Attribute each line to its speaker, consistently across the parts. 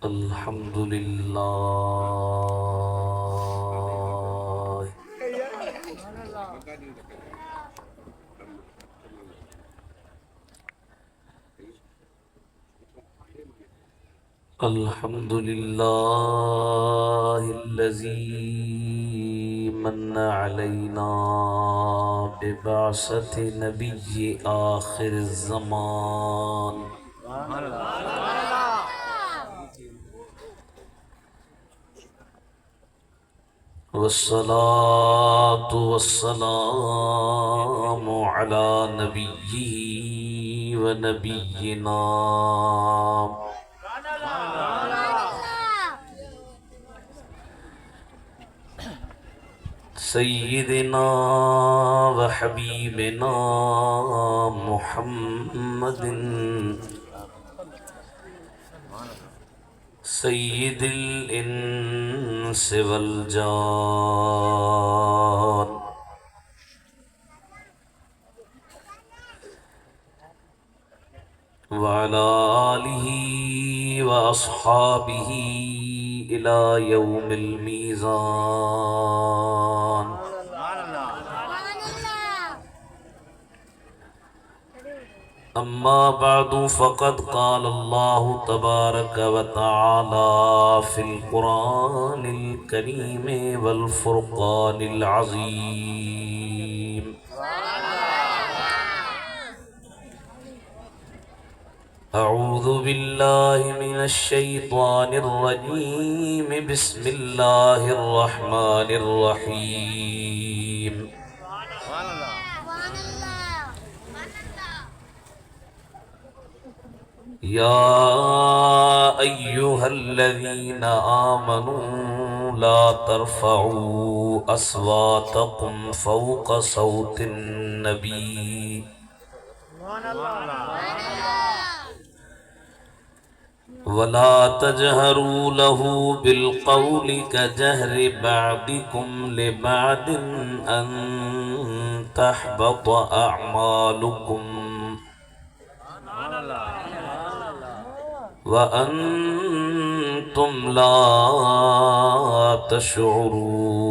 Speaker 1: अल्हम्दुलिल्लाह अल्हम्दुलिल्लाहिल्लज़ी मन्ना अलैना बिबअसति नबिय्यि आखिरिज़्ज़मान वस्सलातु वस्सलामु अला नबिय्यिही व नबिय्यिना सय्यिदिना व हबीबिना मुहम्मदिन सय्यिदिल इंस वल जान व अला आलिही व अस्हाबिही इला यौमिल मीज़ान। अम्मा बादु फ़क़द क़ाल अल्लाहु तबारक व तआला फ़िल क़ुरानिल करीम वल फ़ुरक़ानिल अज़ीम। अऊज़ु बिल्लाहि मिनश शैतानिर रजीम। बिस्मिल्लाहिर रहमानिर रहीम। या अय्युहल्लज़ीना आमनू ला तरफ़अू अस्वातकुम फ़ौक़ सौतिन नबी वला तजहरू लहू बिलक़ौलि कजहरि बअदिकुम लिबअदिन अन तहबत अअमालुकुम व अंतुम ला तशऊरून।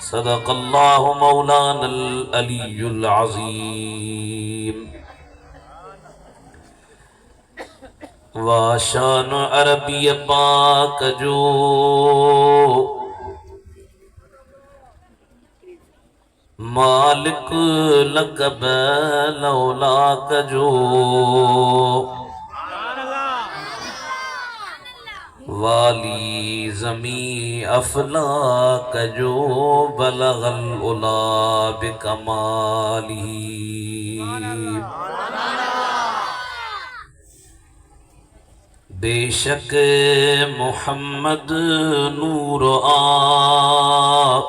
Speaker 1: सदक़ल्लाहु मौलानल अलियुल अज़ीम। वाशान अरबी पाक जो मालिक लक़ब लौलाक जो वाली ज़मी अफ़लाक जो बलगल उला बिकमालिही। बेशक मोहम्मद नूर आप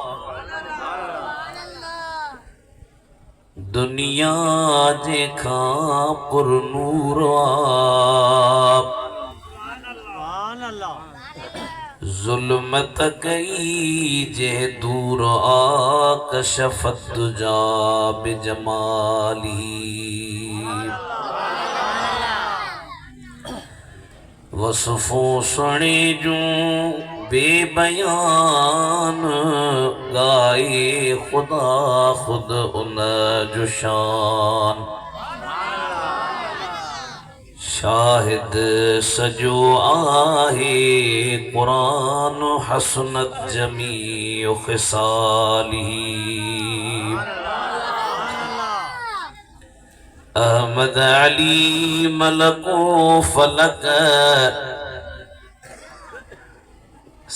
Speaker 1: दुनिया जेखा पुर नूर आप जुल्मत कई जे दूर कशफत दुजा बिजमाली। वसफ़ों सुने जूं बेबयान गाए खुदा खुद उन जो शान। शाहिद सजो आहे कुरान हसनत जमी ख़िसालिही। अहमद अली मलको फलक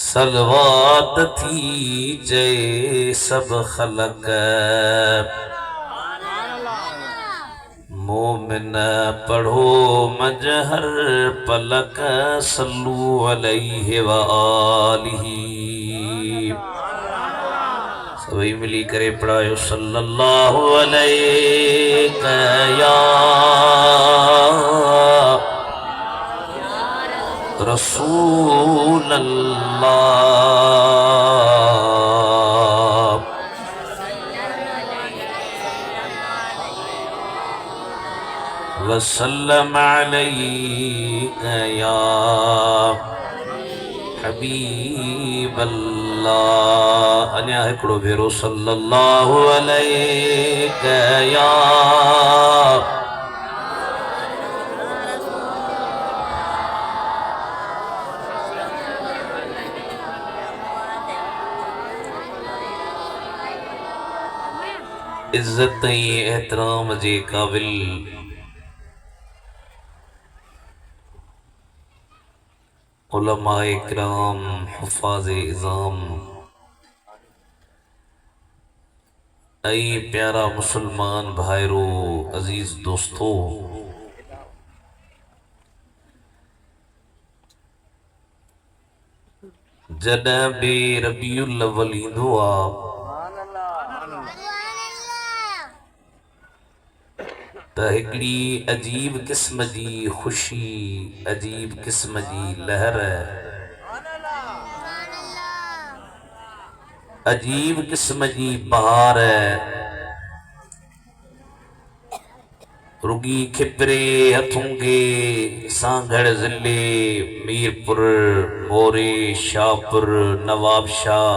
Speaker 1: सलवात थी जय सब खलक। मोमिन पढ़ो मजहर पलक सल्लू अलैहि व आलिही। सभी मिली करे पढ़ायो सल्लल्लाहु अलैहि या रसूल अल्लाह। वसल्लम अलैका या हबीब अल्लाह। अञा हिकिड़ो भेरो सल्लल्लाहु अलैका या इज्जत एहतराम जे काबिल उलमाए किराम हुफ़ाज़ इज़ाम ऐ प्यारा मुसलमान भाईरो अजीज दोस्तों, जॾहिं बि रबीउल अव्वल ईंदो आहे त हिकिड़ी अजीब क़िस्म जी ख़ुशी, अजीब क़िस्म जी लहर, अजीब क़िस्म जी बहार रुगी खिपरे हथुंगे सांगड़ ज़िले मीरपुर मोरे शाहपुर नवाबशाह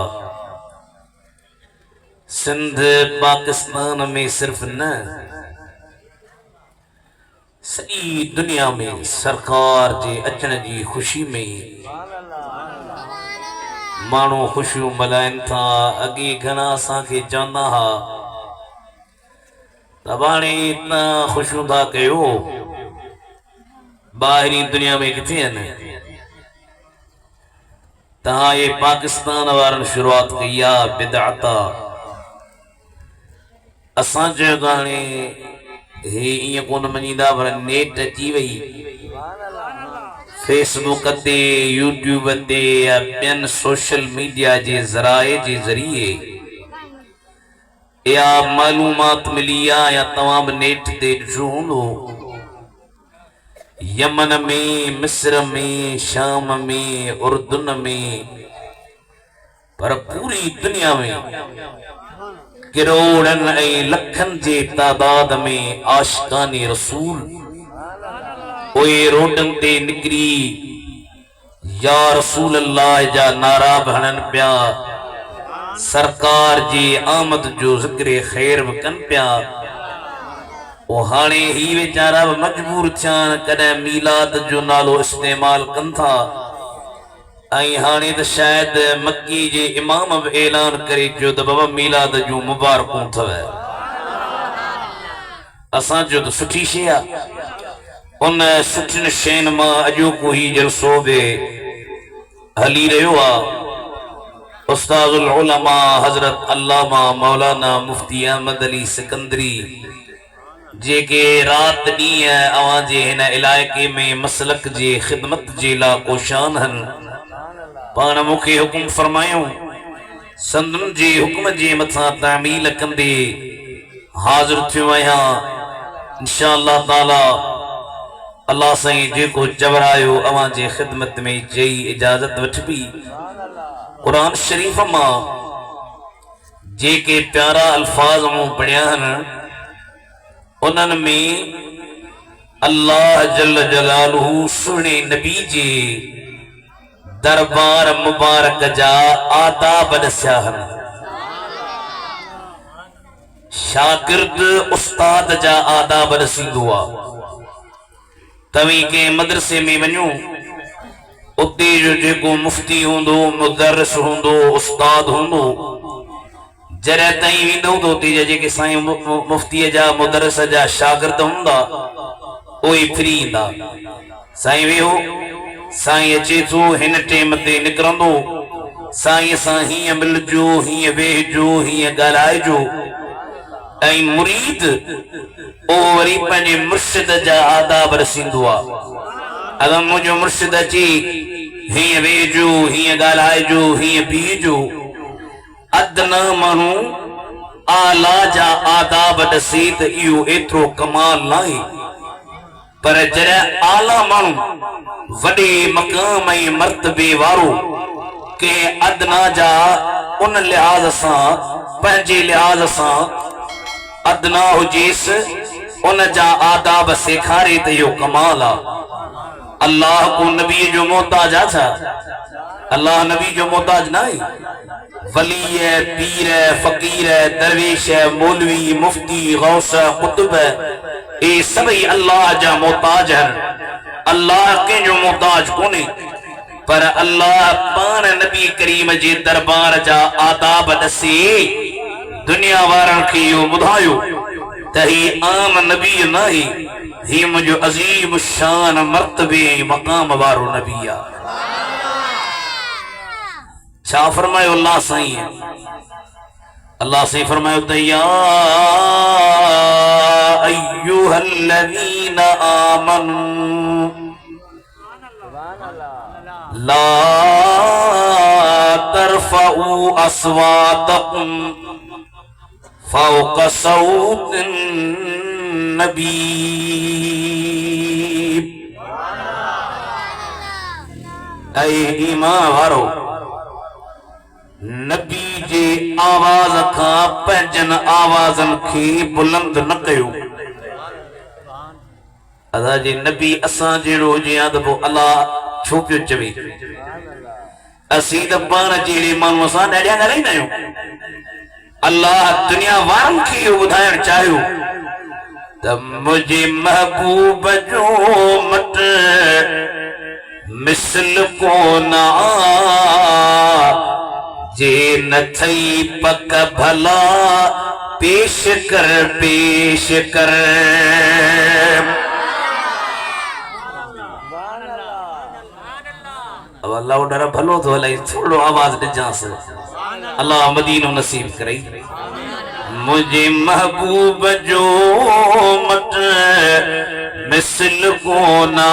Speaker 1: सिंध पाकिस्तान में सिर्फ न सॼी दुनिया में सरकार जे अचण जी ख़ुशी में माण्हू ख़ुशियूं मल्हाइनि था। अॻे घणा असांखे चवंदा हुआ त हाणे इतना ख़ुशियूं था कयो, ॿाहिरी दुनिया में किथे आहिनि। तव्हां ये पाकिस्तान वारनि शुरूआत कई आहे बिदअत। असां चयो त हाणे हे ईअं कोन मञींदा, पर नेट अची वई, फेसबुक ते यूट्यूब ते या ॿियनि सोशल मीडिया जे ज़राए जे ज़रिए या मालूमात मिली आहे या तव्हां बि नेट ते ॾिठो हूंदो, यमन में, मिस्र में, शाम में, उर्दुन में, पर पूरी दुनिया में करोड़नि ऐं लखनि जे तादाद में आशिकानी रसूल उहे रोडनि ते निकिरी या रसूल अल्लाह जा नारा बि हणनि पिया, सरकार जी आमद जो ज़िक्र ख़ैर बि कनि पिया। ओ हाणे ही वीचारा बि मजबूर थिया आहिनि, कॾहिं मीलाद जो नालो इस्तेमाल कनि था ऐं हाणे त शायदि मक्की जे इमाम बि ऐलान करे चयो त बाबा मीलाद जूं मुबारकूं अथव। असां चयो त सुठी शइ आहे। उन सुठियुनि शयुनि मां अॼोको ही जलसो बि हली रहियो आहे। उस्तादुल उलमा हज़रत अल्लामा मौलाना मुफ्ती अहमद अली सिकंदरी जेके राति ॾींहं अवां जे हिन इलाइक़े में मसलक जे ख़िदमत जे लाइ कोशान आहिनि, पाण मूंखे हुकुम फरमायूं संदन जे हुक्म जे मथां तामील कंदे हाज़िर थियो आहियां। इंशा अल्लाह ताला अल्लाह साईं जेको चवरायो अवां जे ख़िदमत में चई इजाज़त वठबी। कुरान शरीफ़ मां जेके प्यारा अल्फाज मूं पढ़िया आहिनि उन्हनि में अल्लाह जल जलालहू सुहिणे नबी जे दरबार मुबारक जा आदाब दस्या आहिनि। शागिर्द उस्ताद जा आदाब दसींदो आहे। तव्हीं के मदरसे में वञो, उते जो जेको मुफ्ती हूंदो, मुदर्रिस हूंदो, उस्ताद हूंदो, जॾहिं ताईं वेंदो त उते जा जेके साईं मुफ्तीअ जा मुदर्रिस जा शागिर्द हूंदा उहे फ्री ईंदा। साईं वेहो, साईं अचे थो, हिन टेम ते निकिरंदो, साईं सां हीअं मिलजो, हीअं वेहजो, हीअं ॻाल्हाइजो। ऐं मुरीद ओ वरी पंहिंजे मुर्शिद जा आदाब रसींदो आहे। अगरि मुंहिंजो मुर्शिद अची हीअं वेहजो, हीअं ॻाल्हाइजो, हीअं बीहजो, अदना माण्हू आला जा आदाब ॾसी त इहो एतिरो कमाल नाहे। पर जॾहिं आला माण्हू वॾे मक़ाम ऐं मर्तबे वारो कंहिं अदना जा उन लिहाज़ सां, पंहिंजे लिहाज़ सां अदना हुजेसि उन जा आदाब सेखारे त यो कमाल आ। अल्लाह को नबी जो मोहताज आ, अल्लाह नबी जो मोहताज ना है। वली है, पीर है, फकीर है, दरवेश है, मौलवी, मुफ्ती, गौस, कुतुब है, ये सभी अल्लाह जा मोहताज है। अल्लाह के जो मोहताज कोने, पर अल्लाह पान नबी करीम जे दरबार जा आदाब दसी दुनिया वारन खे यो बुधायो त ही आम नबी नहीं, ही मुझो अजीम शान मर्तबे मकाम वारो नबी आ। छा फरमायो अल्लाह साईं है, अल्लाह से फरमायो त या अय्युहल्लज़ीना आमनू ला तरफऊ अस्वातकुम फौक सौतिन नबी। ऐ ईमान वारो, नबी जे आवाज खां पंहिंजन आवाजन खे बुलंद न कयो। अदा जे नबी असां जहिड़ो हुजे हा त पोइ अल्लाह छो पियो चवे? असीं त पाण जहिड़े माण्हू सां ॾाढा ॻाल्हाईंदा आहियूं। अल्लाह दुनिया वारनि खे इहो ॿुधाइण चाहियो त मुंहिंजे महबूब जो मट मिसल कोन जे न थई पक भला पेश कर पेश कर। अब अल्लाह डरा भलो तो हलाई, थोड़ो आवाज ॾिजांसि, अल्लाह मदीनो नसीब करे। मुझे महबूब जो मट मिसल कोना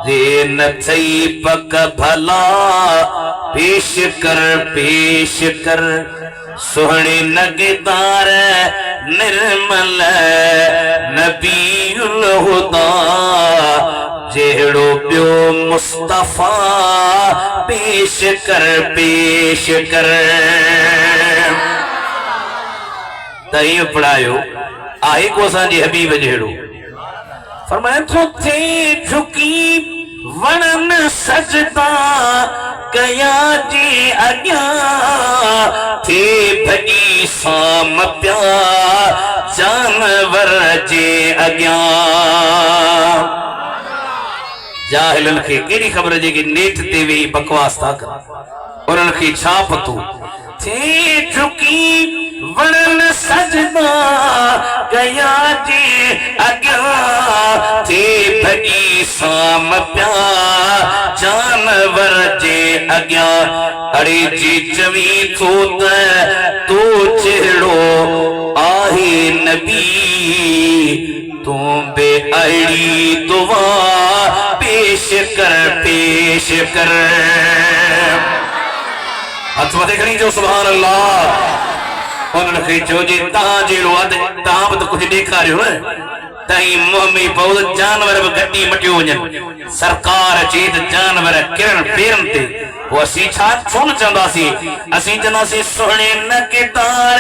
Speaker 1: जे न थई पक भला पेश कर पेश कर। सुहणे नगदार निर्मल नबीउल हुदा जेड़ो प्यो मुस्तफा पेश कर पेश कर। तई पढ़ायो आहे को असांजे हबीब जहिड़ो। फरमाया तो थे झुकी वणन सजदा कया जे अॻियां थे भॼी साम प्या जानवर जे अॻियां। जाहिलन खे केड़ी ख़बर जे कि नेठ ते वेही बकवास था कर, उन्हनि खे छा पतो। थे झुकी वणन सजदा कया जे अॻियां थे भॼी साम प्या जानवर जे अॻियां। अड़े जी चवी थो त तो जहिड़ो आहे नबी तूं बे अहिड़ी दुआ पेश कर पेश कर। हथ मथे खणी जो सुभान अल्लाह। उन्हनि खे चयो जे तव्हां जहिड़ो आहे तव्हां बि त कुझु ॾेखारियो न, तई मुंहं में पऊ जानवर भी गड्डी मटियो वञनि। सरकार अचे त जानवर किरण पेरनि ते, पोइ असीं छा छो न चवंदासीं? असीं चवंदासीं सुहिणे नगदार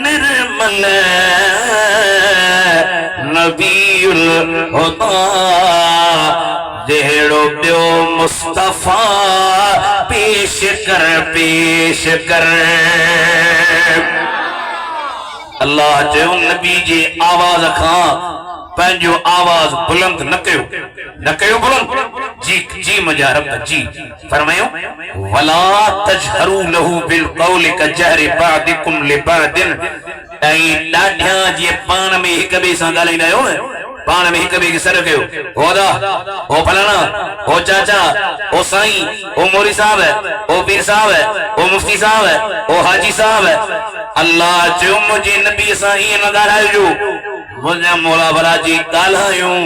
Speaker 1: निर्मल नबीउल हुदा जेड़ो प्यो मुस्तफा पेश कर पेश कर। अल्लाह चयो नबी जे आवाज खां पंहिंजो आवाज बुलंद न कयो, न कयो बुलंद। जी जी मुंहिंजा रब जी फरमायो वला तजहरू लहू बिल कौल कजहर बादिकुम लिबादिन। ऐं ॾाढिया जीअं पाण में हिक ॿिए सां ॻाल्हाईंदा आहियो न, पाण में हिक ॿिए खे सर कयो, हो दा हो फलाना हो चाचा हो साईं हो मोरी साहब हो पीर साहब हो मुफ्ती साहब हो हाजी साहब। अल्लाह चयो मुंहिंजे नबी सां ईअं न ॻाल्हाइजो। मुंहिंजा मौला भला जी ॻाल्हायूं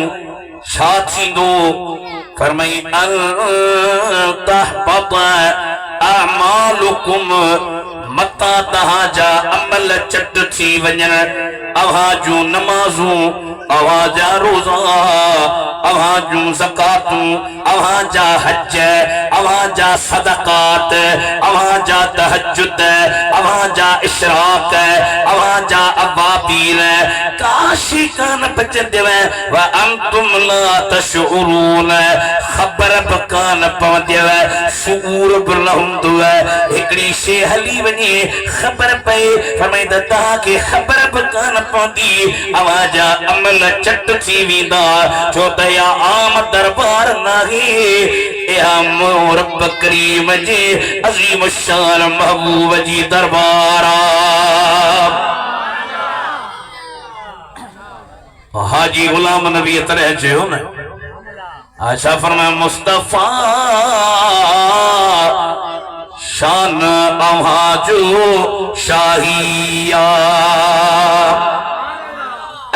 Speaker 1: छा थींदो? फरमाई अल तहबत अमालुकुम मता तहाजा अमल चट थी वञन, अवाजूं नमाजूं अवाजा रोज़ा अवाजूं ज़कातूं अवाजा हज अवाजा सदकात, अवाजा तहज्जुद, अवाजा इशराक, अवाजा अवाबील काशी कान बचंदव व अंतुम ला तशउरून खबर बकान पवंदव शऊर बिलहुंदु एकड़ी शे हली वने खबर पे फरमाइदा ता के खबर बकान पवंदी आवाजा अमल चट थी वींदा छो त या आम दरबार नाहे या रब करीम जे अजीम शान महबूब जी दरबार हाजी गुलाम नबी तरह चयो न आशा फरमाया मुस्तफा शान अवाजो शाहिया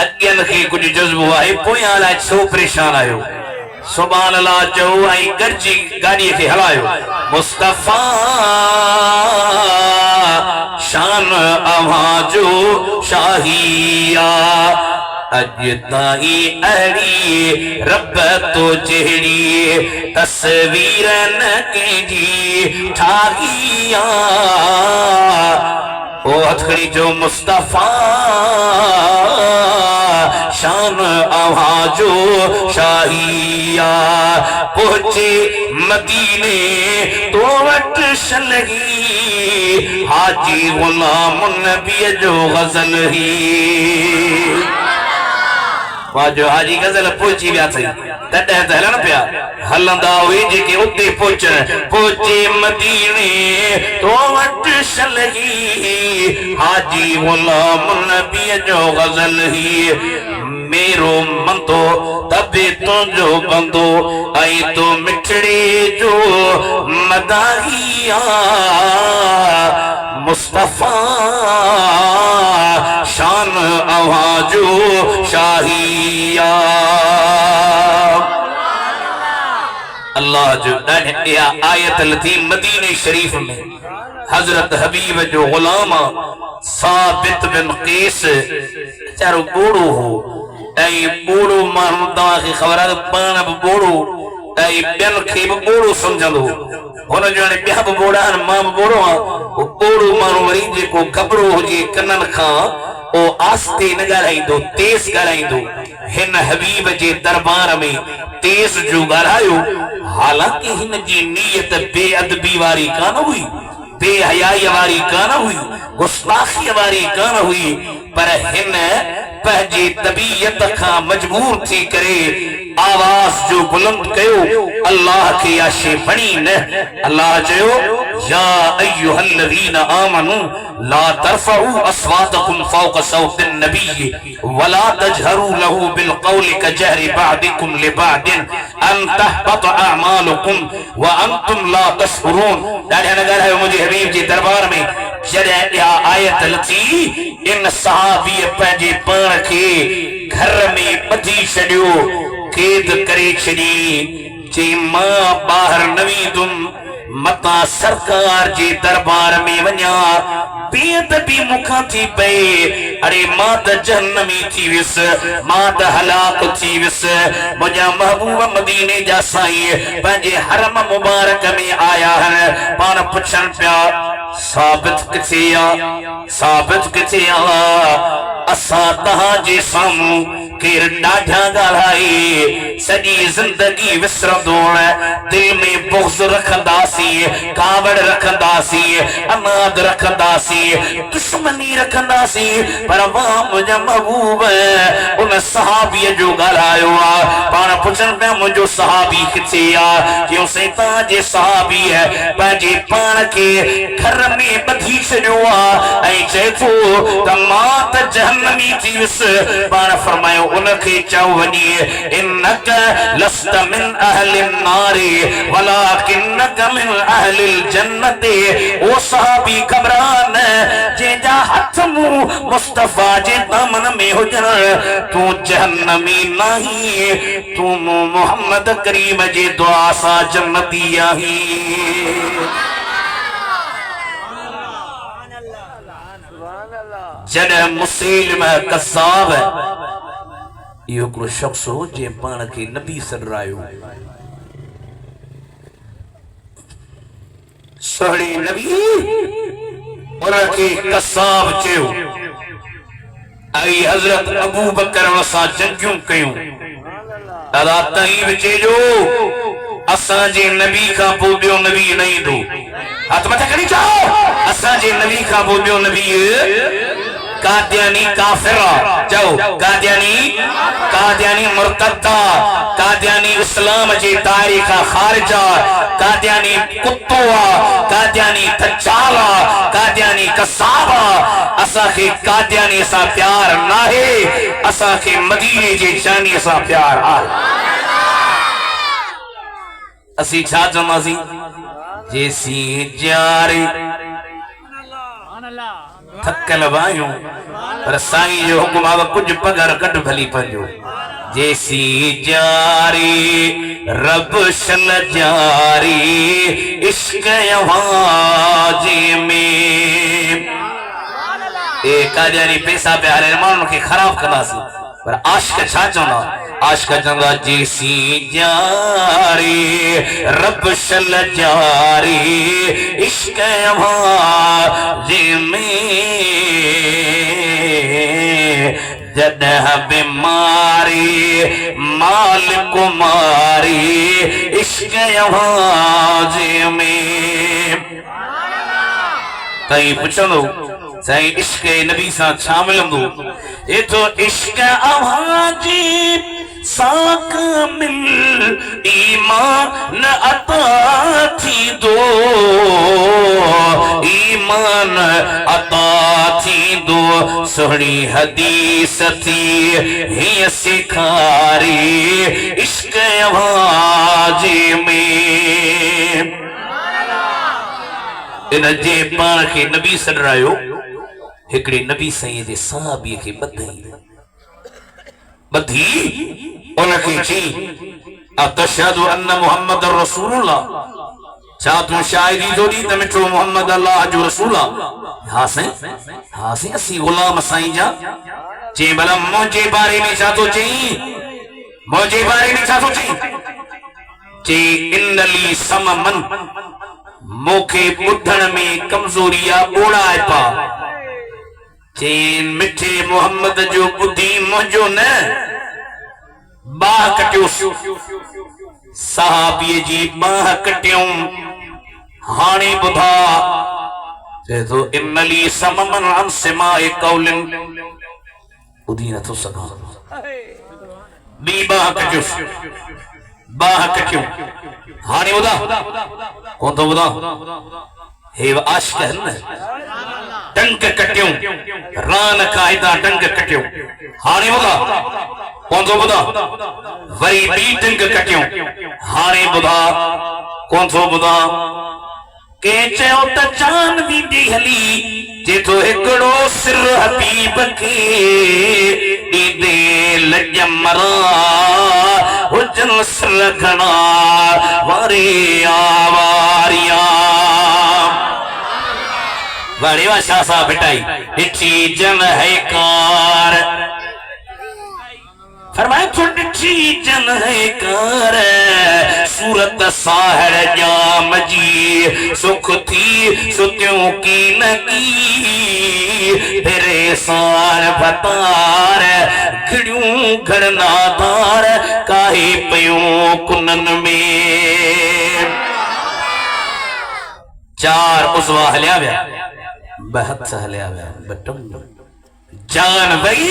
Speaker 1: अगन के कुछ जज्बो है पोया ला सो परेशान आयो सुभान अल्लाह चो आई गरजी गाड़ी के हलायो मुस्तफा शान अवाजो शाहिया अजताई अड़ी रब तो चेहड़ी तस्वीर न केजी ठागिया ओ हथकड़ी जो मुस्तफा शान आवाजो शाहिया पहुंचे मदीने तो वट शलही हाजी गुलाम नबी जो गजल ही वाजो हाजी गजल पहुंची विया थी तॾहिं त हलण पिया हलंदा हुए जेके उते पहुचे मदीने तो वट शलही हाजी गुलाम नबी जो गजल ही मेरो मंदो तबे तुझो बंदो आई तो मिठड़े जो मदाहिया मुस्तफा शान आवाजो शाहिया अल्लाह जो आयत लती मदीने शरीफ में हजरत हबीब जो गुलाम साबित बिन कैस चारो बोड़ो हो ऐ बोड़ो मानू तव्हां खे ख़बर आहे पाण बि बोड़ो ऐं ॿियनि खे बि बोड़ो सम्झंदो हुन जो हाणे ॿिया बि बोड़ा आहिनि मां बि बोड़ो आहियां बोड़ो माण्हू वरी जेको ख़बरो हुजे कननि खां ओ आस्ते न ॻाल्हाईंदो तेज़ ॻाल्हाईंदो हिन हबीब जे दरबार में तेज़ जो ॻाल्हायो हालांकि हिन जी नीयत बेअदबी वारी कान हुई बेहयाई वारी कान हुई गुस्ताखी वारी कान हुई पर हिन पंहिंजी तबीयत खां मजबूर थी करे आवाज जो बुलंद कयो अल्लाह के आशे बणी न अल्लाह चयो या अय्युहल्लज़ीना आमनू ला तरफऊ अस्वातकुम फौक सौतिन नबी वला तजहरू लहू बिलकौल कजहरि बअदिकुम लिबअदिन अन तहबत अअमालुकुम व अंतुम ला तशउरून ॾाढा नगर है मुझे हबीब जी दरबार में जॾहिं इहा आयत लथी इन सहाबी पंहिंजे पाण खे घर में ॿधी छॾियो कैद करे छॾी चई मां ॿाहिरि न वेंदुमि मता सरकार जे दरबार में वञा बेअदबी मुखां थी पए अरे मां त जहन्नमी थी वियुसि मां त हलाक थी वियुसि मुंहिंजा महबूब मदीने जा साईं पंहिंजे हरम मुबारक में आया आहिनि पाण पुछनि पिया साबित किथे आ साबित किथे आ असां तव्हांजे साम्हूं केरु ॾाढा ॻाल्हाए सॼी ज़िंदगी विसरंदो दिल में बुग़्ज़ रखंदासीं कावड़ रखंदासीं अनाद रखंदासीं दुश्मनी रखंदासीं पर वाह मुंहिंजा महबूब उन सहाबीअ जो ॻाल्हायो आहे पाण पुछनि पिया मुंहिंजो सहाबी किथे आहे चयोसीं तव्हांजे सहाबीअ पंहिंजे पाण खे घर में ॿधी छॾियो आहे ऐं चए थो त मां त जहन्नमी थी वियुसि पाण फरमायो उनखे चओ वञी इन्नक लस्त मिन अहलिन नारी वलाकिन्नक मिन अहलिल जन्नति ओ सहाबी घबरान जंहिंजा हथ मुंह मुस्तफा जे दामन में हुजनि तूं जहन्नमी नहीं तूं मोहम्मद करीम जे दुआ सां जन्नती आहीं जॾहिं मुसैलिमा कज़्ज़ाब इहो हिकिड़ो शख्स हो जंहिं पाण खे नबी सॾरायो सोहणी नबी उनखे कसाब चयो आई हजरत अबू बकर वसां जंगियूं कयूं दादा तई विचे जो असांजे नबी खां पोइ ॿियो नबी न ईंदो हथ मथे खणी चओ असांजे नबी खां पोइ ॿियो नबी कादियानी काफिरा चओ कादियानी मुर्तद्दा कादियानी इस्लाम जे दायरे खां खारिजा कादियानी कुत्तो कादियानी दज्जाल कादियानी कसाब असांखे कादियानी सां प्यार नाहे असांखे मदीने जे जानी सां प्यार आहे असी छा चवंदासीं जेसी जारी थकल वायूं पर साईं जो हुकुम आहे कुछ पगार कट भली पंजो जेसी जारी रब शन जारी इश्क आवाज़ में ए कादियानी पैसा प्यारे माण्हुनि खे ख़राब कंदासीं पर आशिक छा चवंदा आशिक चवंदा जेसी जारी रब शन जारी इश्क आवाज़ में जॾहिं बीमारी माल कुमारी इश्क आवाज़ में कई पुछंदो साईं इश्क नबी सां छा मिलंदो एतो इश्क आवाज़ सां कामिल ईमान अता थींदो ईमान अता थींदो सोहणी हदीस थी हीअं सेखारी इश्क आवाज़ में इन जे पाण खे नबी सॾरायो हिकड़े नबी साईं जे सहाबीअ खे ॿधी उनखे चई अतशहदु अन्न मुहम्मद रसूलुल्लाह छा तूं शायरी थो ॾी त मिठो मुहम्मद अल्लाह जो रसूल आहे हा साईं असीं ग़ुलाम साईं जा चई भला मुंहिंजे बारे में छा थो चई मुंहिंजे बारे में छा थो चई इन्नली सममन मूंखे ॿुधण में कमज़ोरी आहे ॿोड़ाए पा चैन मिठे मोहम्मद जो बुद्धि मुझो न बाह कटियो साहबीअ जी बाह कटियूं हाणे ॿुधा चए थो इमली सममन अन सिमाए कौलिन ॿुधी नथो सघां ॿी बाह कटियूं हाणे ॿुधा कोन थो ॿुधा हे आशिक आहिनि न टंक कटियूं रान कायदा टंक कटियूं हाणे ॿुधा कोन थो ॿुधा वरी ॿी टंक कटियूं हाणे ॿुधा कोन थो ॿुधा कंहिं चयो त जान वींदी हली जे तो हिकिड़ो सिर हबीब खे ॾींदे लॼ मरा हुजन सिर घणा वारे आवारिया वारे वा शाह साहब बिटाई ॾिठी जन है कार फरमाए तो ॾिठी जन है कार सूरत साहर जाम जी सुख थी सुतियों की न की तेरे सार भतार घड़ियों घड़नादार काहे पयों कुनन में चार उज़वा हलिया विया बहत हलिया विया बटम जान वई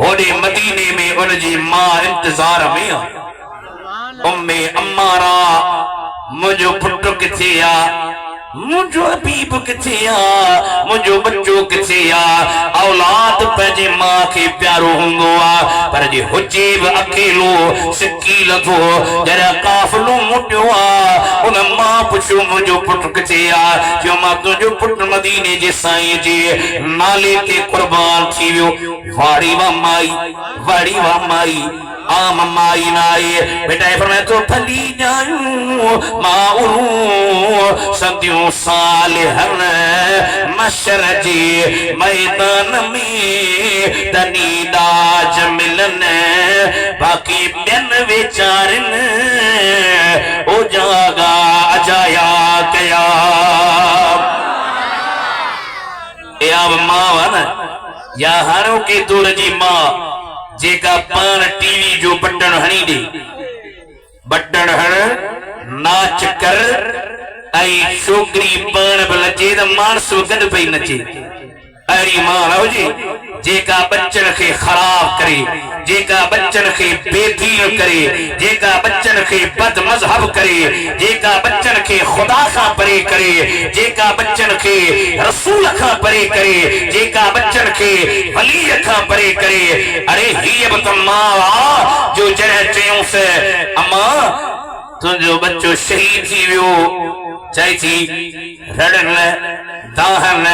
Speaker 1: होड़े मदीने में उनजी मां इंतजार में उम्मे अम्मारा मुझो पुट किथे आ मुझो हबीब किथे आ मुझो बच्चो किथे आ औलाद पंहिंजे मां खे प्यारो हूंदो आ पर जे हुजे बि अकेलो सिकी लथो जॾहिं काफ़िलो मुटियो आ उन मां पुछियो मुंहिंजो पुटु किथे आ चयो मां तुंहिंजो पुटु मदीने जे साईं जे नाले ते कुर्बान थी वियो वाड़ी वा माई आम माई नाए बेटा फरमाए तो भली ॼायूं माऊं सदियों सालिहन मशर जे मैदान में तनी दाज मिलन बाक़ी ॿियनि वीचारनि ओ जागा अजाया कया मां न या हाणो के तोड़ जी मां जेका पान टीवी जो बटन हणी दे बटन हण नाच कर आई छोकरी पान बि नचे त मानसो गॾु पई नचे अहिड़ी मां न हुजे जेका बच्चन खे ख़राब करे जेका बच्चन खे बेदीन करे जेका बच्चन खे बद मज़हब करे जेका बच्चन खे खुदा खां परे करे जेका बच्चन खे रसूल खां परे करे जेका बच्चन खे वली खां परे करे अरे हीअ बि त मां आ जो जॾहिं चयूंसि अम्मा तुंहिंजो बच्चो शहीद थी वियो चई थी रड़न दाहन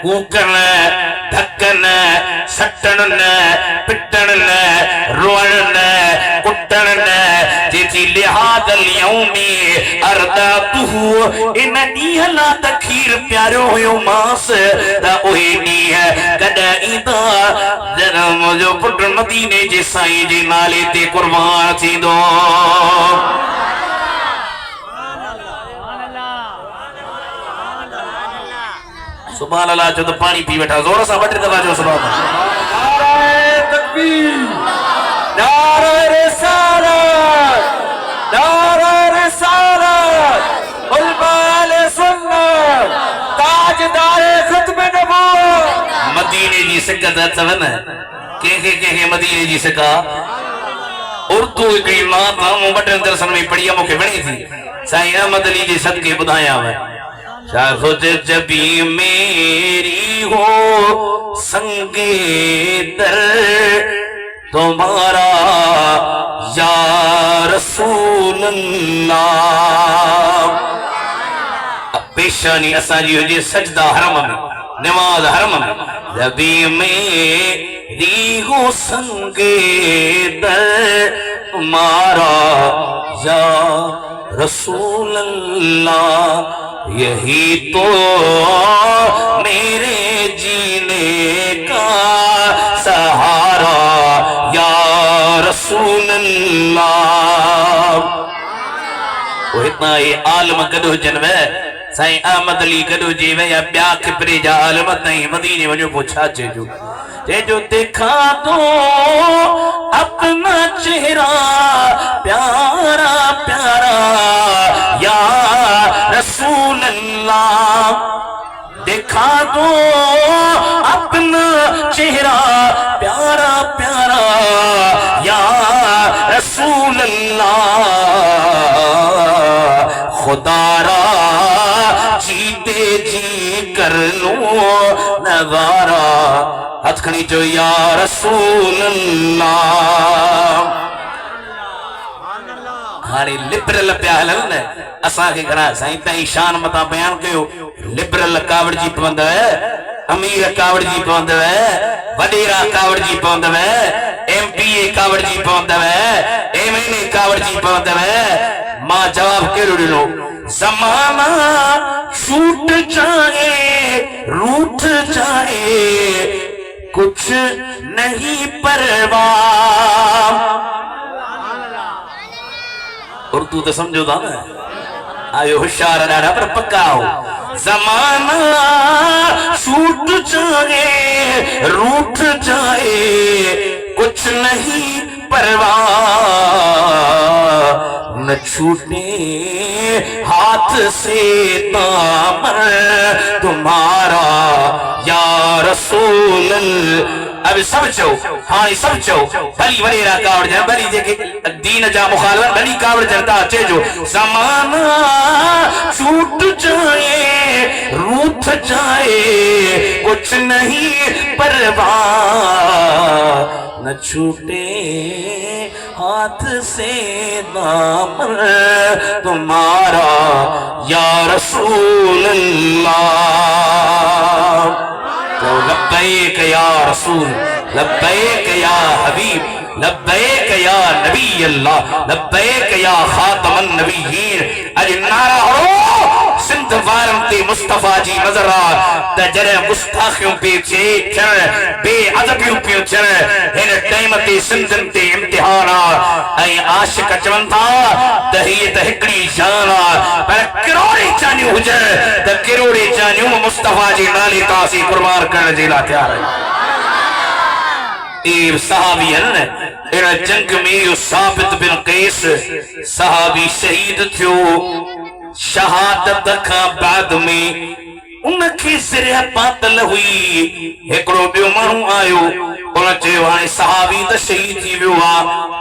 Speaker 1: कूकन ढकन सटन पिटन रोअण कुटन जेथी लिहादल यौमी अरदातुहु इन ॾींहं ला त खीर प्यारो हुयो मांस त उहे ॾींहं कॾहिं ईंदा जॾहिं मुंहिंजो पुटु मदीने जे साईं जे नाले ते कुर्बान थींदो सुभान अल्लाह जो तो पानी पी बैठा जोर से बटे दबा जो सुभान नारे तकबीर नारे रिसालत उलमाए सुन्नत ताजदार खत्म नबूवत मदीने जी सिकत अथवन के मदीने जी सिका उर्दू हिकिड़ी मां मां बटन दर्शन में पढ़ी मूंखे वणी थी साईं अहमद अली जे सदके ॿुधायां खुद जबी मेरी हो संगे दर तुम्हारा या रसूल अल्लाह पेशानी असांजी हुजे सजदा हरम में नमाज हरम में जबी मेरी हो संगे दर तुम्हारा या रसूल अल्लाह यही तो मेरे जीने का सहारा या रसूल अल्लाह वो इतना ये आलम गडो जनवे साईं अहमद अली गडो जीवे या ब्या खिपरे जा आलम ताईं मदीने वञो पोछा जो देखा तो अपना चेहरा प्यारा प्यारा या रसूल अल्लाह देखा दो अपना चेहरा प्यारा प्यारा या रसूल अल्लाह खुदारा जीते जी कर लो नजारा हथखड़ी जो या रसूल अल्लाह हाणे लिबरल पिया हलन न असांखे घणा साईं ताईं शान मता बयान कयो लिबरल कावड़जी पवंदव अमीर कावड़जी पवंदव वडेरा कावड़जी पवंदव एमपीए कावड़जी पवंदव एमएनए कावड़जी पवंदव मां जवाब कहिड़ो ॾिनो ज़माना छूट जाए रूठ जाए कुछ नहीं परवाह उर्दू तो समझो था ना आयो होशियार डाढ़ा पर पक्का हो जमाना छूट जाए रूठ जाए कुछ नहीं परवाह न छूटे हाथ से दामन तुम्हारा या रसूल अब सब चो हाँ सब चो भली वडेरा कावड़ जन भली जेके दीन जा मुखालिफ भली कावड़ जनता अचे जो ज़माना छूट जाए रूठ जाए कुछ नहीं परवाह न छूटे हाथ से दामन तुम्हारा या रसूल अल्लाह तो लब्बैक या रसूल लब्बैक या हबीब लब्बैक या नबी अल्लाह, लब्बैक या खातमन नबीयीन। अज नारा हो सिंध वारन ते मुस्तफा जी नजर आ त जरे गुस्ताखियों पे छे चर बेअदबियों पे चर इन टाइम ते सिंधन ते इम्तिहान आ ऐं आशिक चवन था त ही त हिकड़ी जान आ पर करोड़े चानियूं हुजन त करोड़े चानियूं मुस्तफा जी नाले तासी कुर्बान करण जे लाइ तैयार आहिनि। ए सहाबी इन जंग में साबित बिन कैस सहाबी शहीद थियो। शहादत का बाद में उनके सिरे पातल हुई। एकड़ो बियो मानू आयो उन चयो हाणे सहाबी त शहीद थी वियो आ,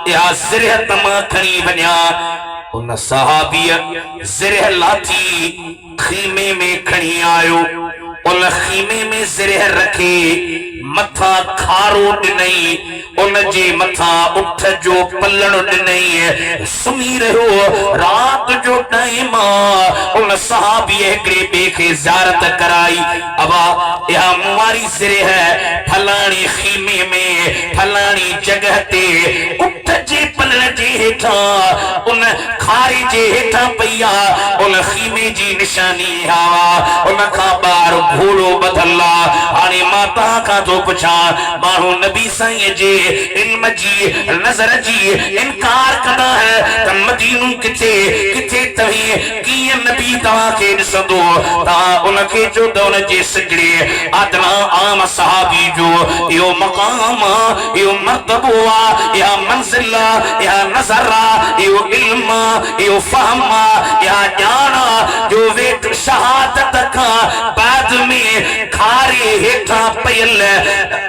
Speaker 1: या सिरे तमा खणी वञा। उन सहाबीअ सिरे लाथी खीमे में खणी आयो। उन खीमे में सिरे रखे मथा खारो ॾिनई, उन जे मथा उठ जो पलण ॾिनई। सुम्ही रहियो रात जो टाइम उन सहाबी हिकिड़े ॿिए खे ज़ियारत कराई। अबा या मुआरी सिरे है फलाणी खीमे में फलाणी जगह ते उठ जे पलण जे हेठां उन खारे जे हेठां पई आ उन खीमे जी निशानी हा। उन खां ॿाहिरि घोड़ो ॿधल आ। हाणे मां तव्हां खां थो पुछां माण्हू नबी साईं जे इल्म जी नज़र जी इनकार कंदा है त मदीनो किथे किथे तव्हीं कीअं नबी तव्हां खे ॾिसंदो। तव्हां उनखे चओ त उन जे सिजड़े आदना आम सहाबी जो इहो मक़ाम आ, इहो मर्तबो आ, इहा मंज़िल आ, इहा नज़र आ, इहो इल्म आ, इहो फ़हम आ, इहा ॼाण आ जो वेठ शहादत खां बाद में खारे हेठां पयल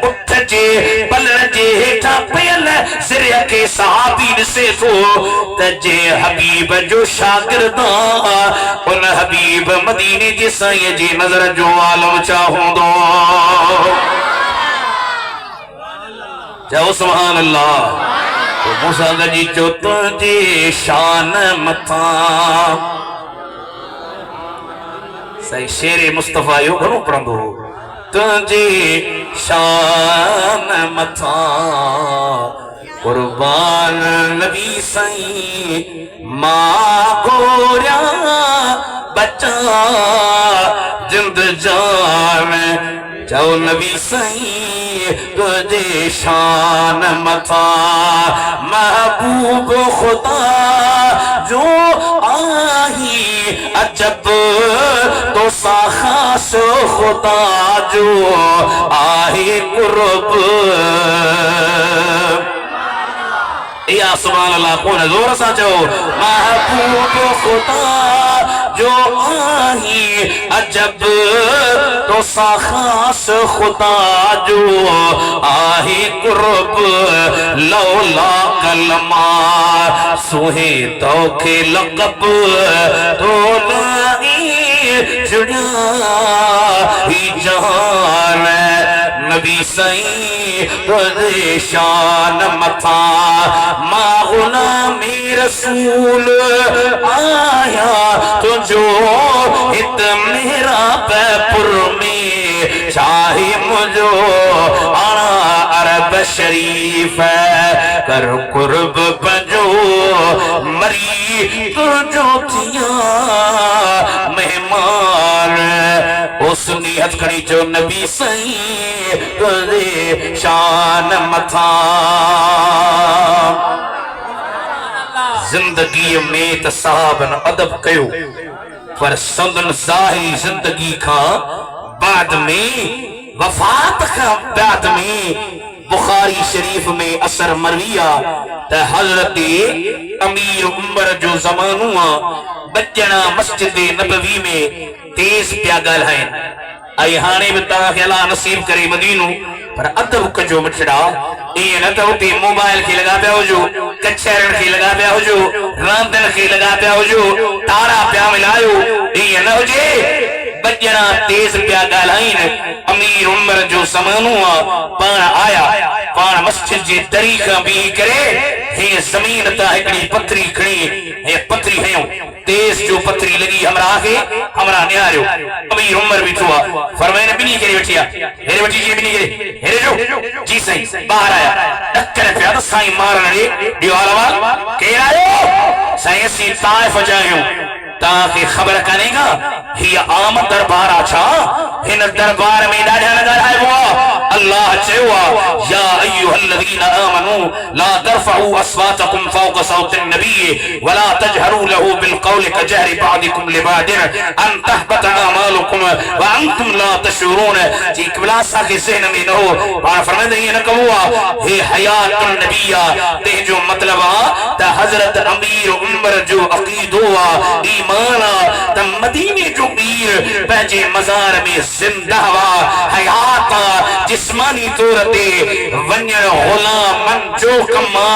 Speaker 1: उठ जे पलण जे हेठां पयल सिरे खे सहाबी ॾिसे थो त जे हबीब जो शागिर्द उन हबीब मदीने जे साईं जी नज़र जो आलम छा हूंदो। चओ सुभान अल्लाह। मूंसां गॾी चओ तुंहिंजे शान मथां। सही शेरे मुस्तफा यो घणो पढ़ंदो हो। तुंहिंजे शान मथां कुर्बान नबी साईं मां घोरिया बचा जिंद जान। चओ नबी साईं तुंहिंजे शान मथां महबूब खुदा जो आही अजब तो सा खास खुदा जो आहे कुर्ब। या सुभान अल्लाह कौन जोर सा चओ महबूब खुदा जो आही अजब तो सा खास खुदा जो आहे कुर्ब। लौला कलमा सुहे तो के लक़ब तो जुड़ा ही जहान। नबी साईं तुझे शान मथा मां गुलामी रसूल आया तुझो हित मेरा पैपुर में चाहे मुझो आना अरब शरीफ कर कुर्ब पंजो मरी तुझो थिया मेहमान। उस नियत खड़ी जो नबी साईं तुझे शान मथा। जिंदगी में त साहबन अदब कयो पर संदन ज़ाहिरी जिंदगी का बाद में वफात का बाद में बुखारी शरीफ में असर मरविया त हजरत अमीर उमर जो ज़मानो आ। बचना मस्जिद नबवी में तेज पिया ॻाल्हाइनि ऐं हाणे बि तव्हांखे अलाह नसीब करे मदीनो पर अदब कजो मिठड़ा। ईअं न त उते मोबाइल खे लॻा पिया हुजो, कचहरियुनि खे लॻा पिया हुजो, रांदियुनि खे लॻा पिया हुजो, तारा पिया मिलायो। ईअं न हुजे। बचना तेज पिया ॻाल्हाइनि। अमीर उमर जो ज़मानो आ। पाण आया पाण मस्जिद जे दरी खां बीही करे हे ज़मीन तां हिकिड़ी पथरी खणी हे पथरी हयूं तेज जो पथरी लगी हमरा आगे हमरा न्यारो अमीर उमर भी हुआ फरमाया बिनी के बैठिया हेरे बैठी जी बिनी के हेरे जो जी सही बाहर आया टक्कर पे तो साईं मारन रे दीवार वाल के आयो साईं सी ताइफ जायो ताकि खबर करेगा ही आमद दरबार आछा इन दरबार में डाढ़ा नजर आए हुआ अल्लाह चेवा या अय्युहल्लज़ीना आमनू ला तरफऊ अस्वातकुम फौक सौतिन नबी वला तजहरू लहू बिलकौल कजहरि बादिकुम लिबादिन अन तहबत अमालुकुम व अंतुम ला तशऊरून जी क़िबला सा के ज़हन में न हो और फरमाते ये न कहुआ हे हयातुन नबिया ते जो मतलब आ त हजरत अमीर उमर जो अकीदो आ ईमान त मदीने जो पीर पंहिंजे मज़ार में जिंदा वा हयात जिस्मानी तौर ते वञण गुलामन जो कमा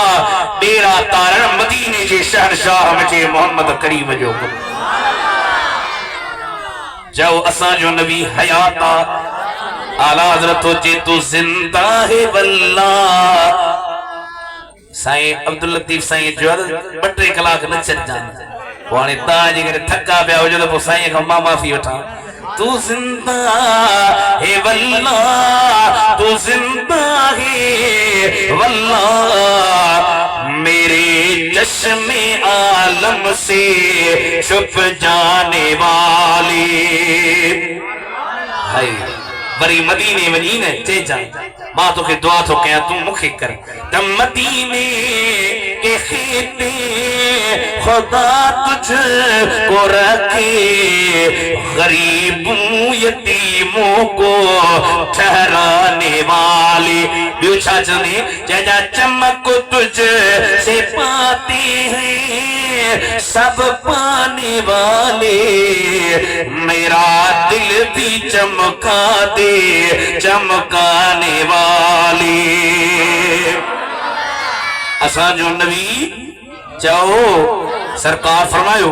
Speaker 1: बेड़ा तारण मदीने जे शहनशाह मुझे मोहम्मद करीम जो जो असा जो नबी हयात आला हजरत जे तू जिंदा है वल्ला साईं अब्दुल लतीफ साईं जो 2-3 कलाक न चढ़ जान वाणे ताज करे थका पिया हो जो साईं का माफी वठा तू जिंदा है वल्ला तू जिंदा है वल्ला मेरे चश्मे आलम से छुप जाने वाले हाय वरी मदीने वनी ने चे जा मां तो के दुआ तो कया तू मुखे कर त मदीने के खेते खुदा तुझ को रखे गरीबों यतीमों को ठहराने वाले ब्यूछा चने जजा चमक तुझ से पाते हैं सब पाने वाले मेरा दिल भी चमका दे चमकाने वाले असा जो नबी जाओ सरकार फरमायो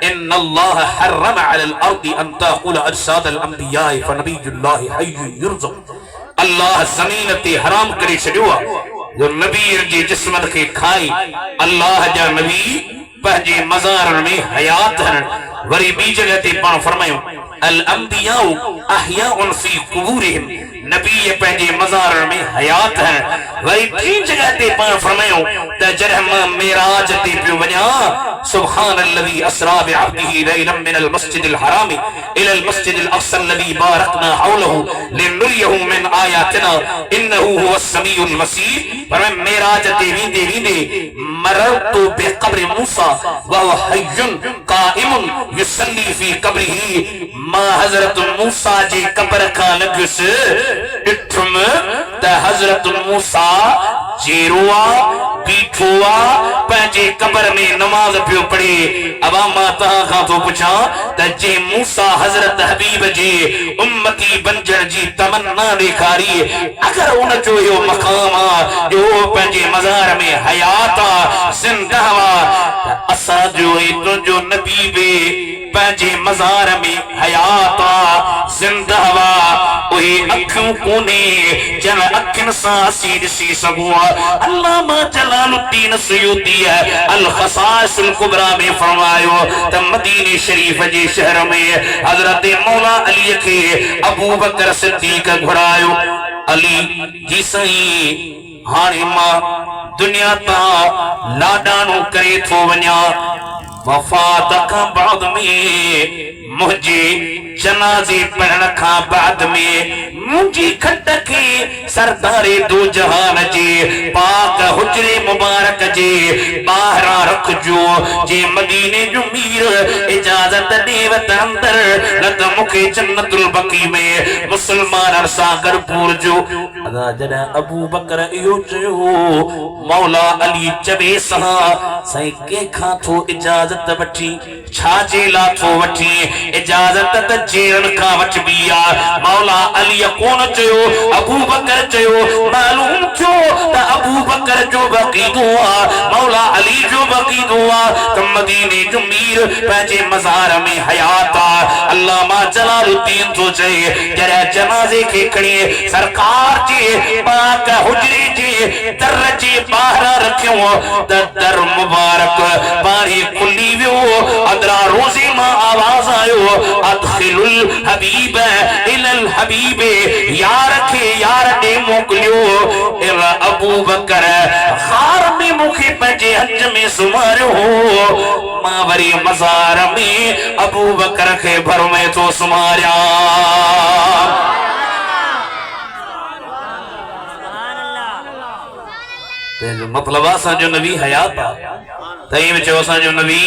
Speaker 1: इन्नल्लाह हर्रम अलल अर्दी अन तक़ूल अजसाद अल अंबिया फनबियुल्लाह हय्युन युरज़क़ अल्लाह ज़मीन ते हराम करे छडियो जो नबी जे जिस्म के खाई अल्लाह जा नबी पंहिंजे मज़ार में हयात हन वरी बी जगह ते पाण फरमायो अल अंबिया अहयाउन फी कुबूरिहिम नबी पंहिंजे मज़ार में हयात है वरी टी जगह ते पाण फरमायो त जॾहिं मेराज ते पियो वञा सुब्हानल्लज़ी अस्रा बिअब्दिही लैलन मिनल मस्जिदिल हराम इलल मस्जिदिल अक़सा अल्लज़ी बारकना हौलहु लिनुरियहु मिन आयातिना इन्नहु हुवस समीउल बसीर पर मेराज ते वींदे वींदे मररतु बिक़ब्रि मूसा व हुव हय्युन क़ाइमुन युसल्ली फी क़ब्रिही मां हज़रत मूसा जे कब्र खां लॻयुस इठुम त हज़रत मूसा जेरुआ बीठुआ पंहिंजे कब्र में नमाज पियो पढ़े अब मां तहां खां तो पुछा त जे मूसा हज़रत हबीब जे उम्मती बनजण जी तमन्ना ॾेखारी अगर उन जो यो मकाम आ जो पंहिंजे मज़ार में हयात आ जिंदा वा असा जो तुंहिंजो नबी बि पंहिंजे मज़ार में हयात आ जिंदा वा उहे अखियूं कोने जन अखियुनि सां असीं ॾिसी सघूं अल्लामा जलालुद्दीन सुयूती अल ख़साइसुल कुबरा में फरमायो त मदीने शरीफ जे शहर में हज़रत मौला अली के अबू बकर सिद्दीक़ घुरायो अली जी साईं हाणे मां दुनिया तां लाडानो करे थो वञा वफात खां बाद में मुझे जनाजे पढ़ण खां बाद में मुझी खट के सरदारे दो जहान जे पाक हुजरे मुबारक जे बाहरा रखजो जे मदीने जो मीर इजाजत देवत अंदर न त मुखे जन्नतुल बकी में मुसलमान सां गरपूर जो अदा जदा अबू बकर इहो चयो मौला अली चबे सां साईं के खां थो इजाजत वठी छाजे ला थो वठी इजाजत त जेरन खां वठबी आ मौला अली कोन चयो अबू बकर चयो मालूम थियो त अबू बकर जो बक़ीदो आ मौला अली जो बक़ीदो आ त मदीने जो मीर पंहिंजे मज़ार में हयात आ अल्लामा जलालुद्दीन तो चए जॾहिं जनाज़े खे खणी सरकार जे पाक हुजरे जे दर जे ॿाहिरां रखियो त दर मुबारक पाणी खुली वियो अंदर अदखिलुल हबीब इलल हबीब, यार के यार ने मोकलियो इल अबू बकर खार में मुखे पंजे हज में सुमारो मां वरी मज़ार में अबू बकर के भर में तो सुमारिया। जो मतलब जो नबी हयात तई में चो जो नबी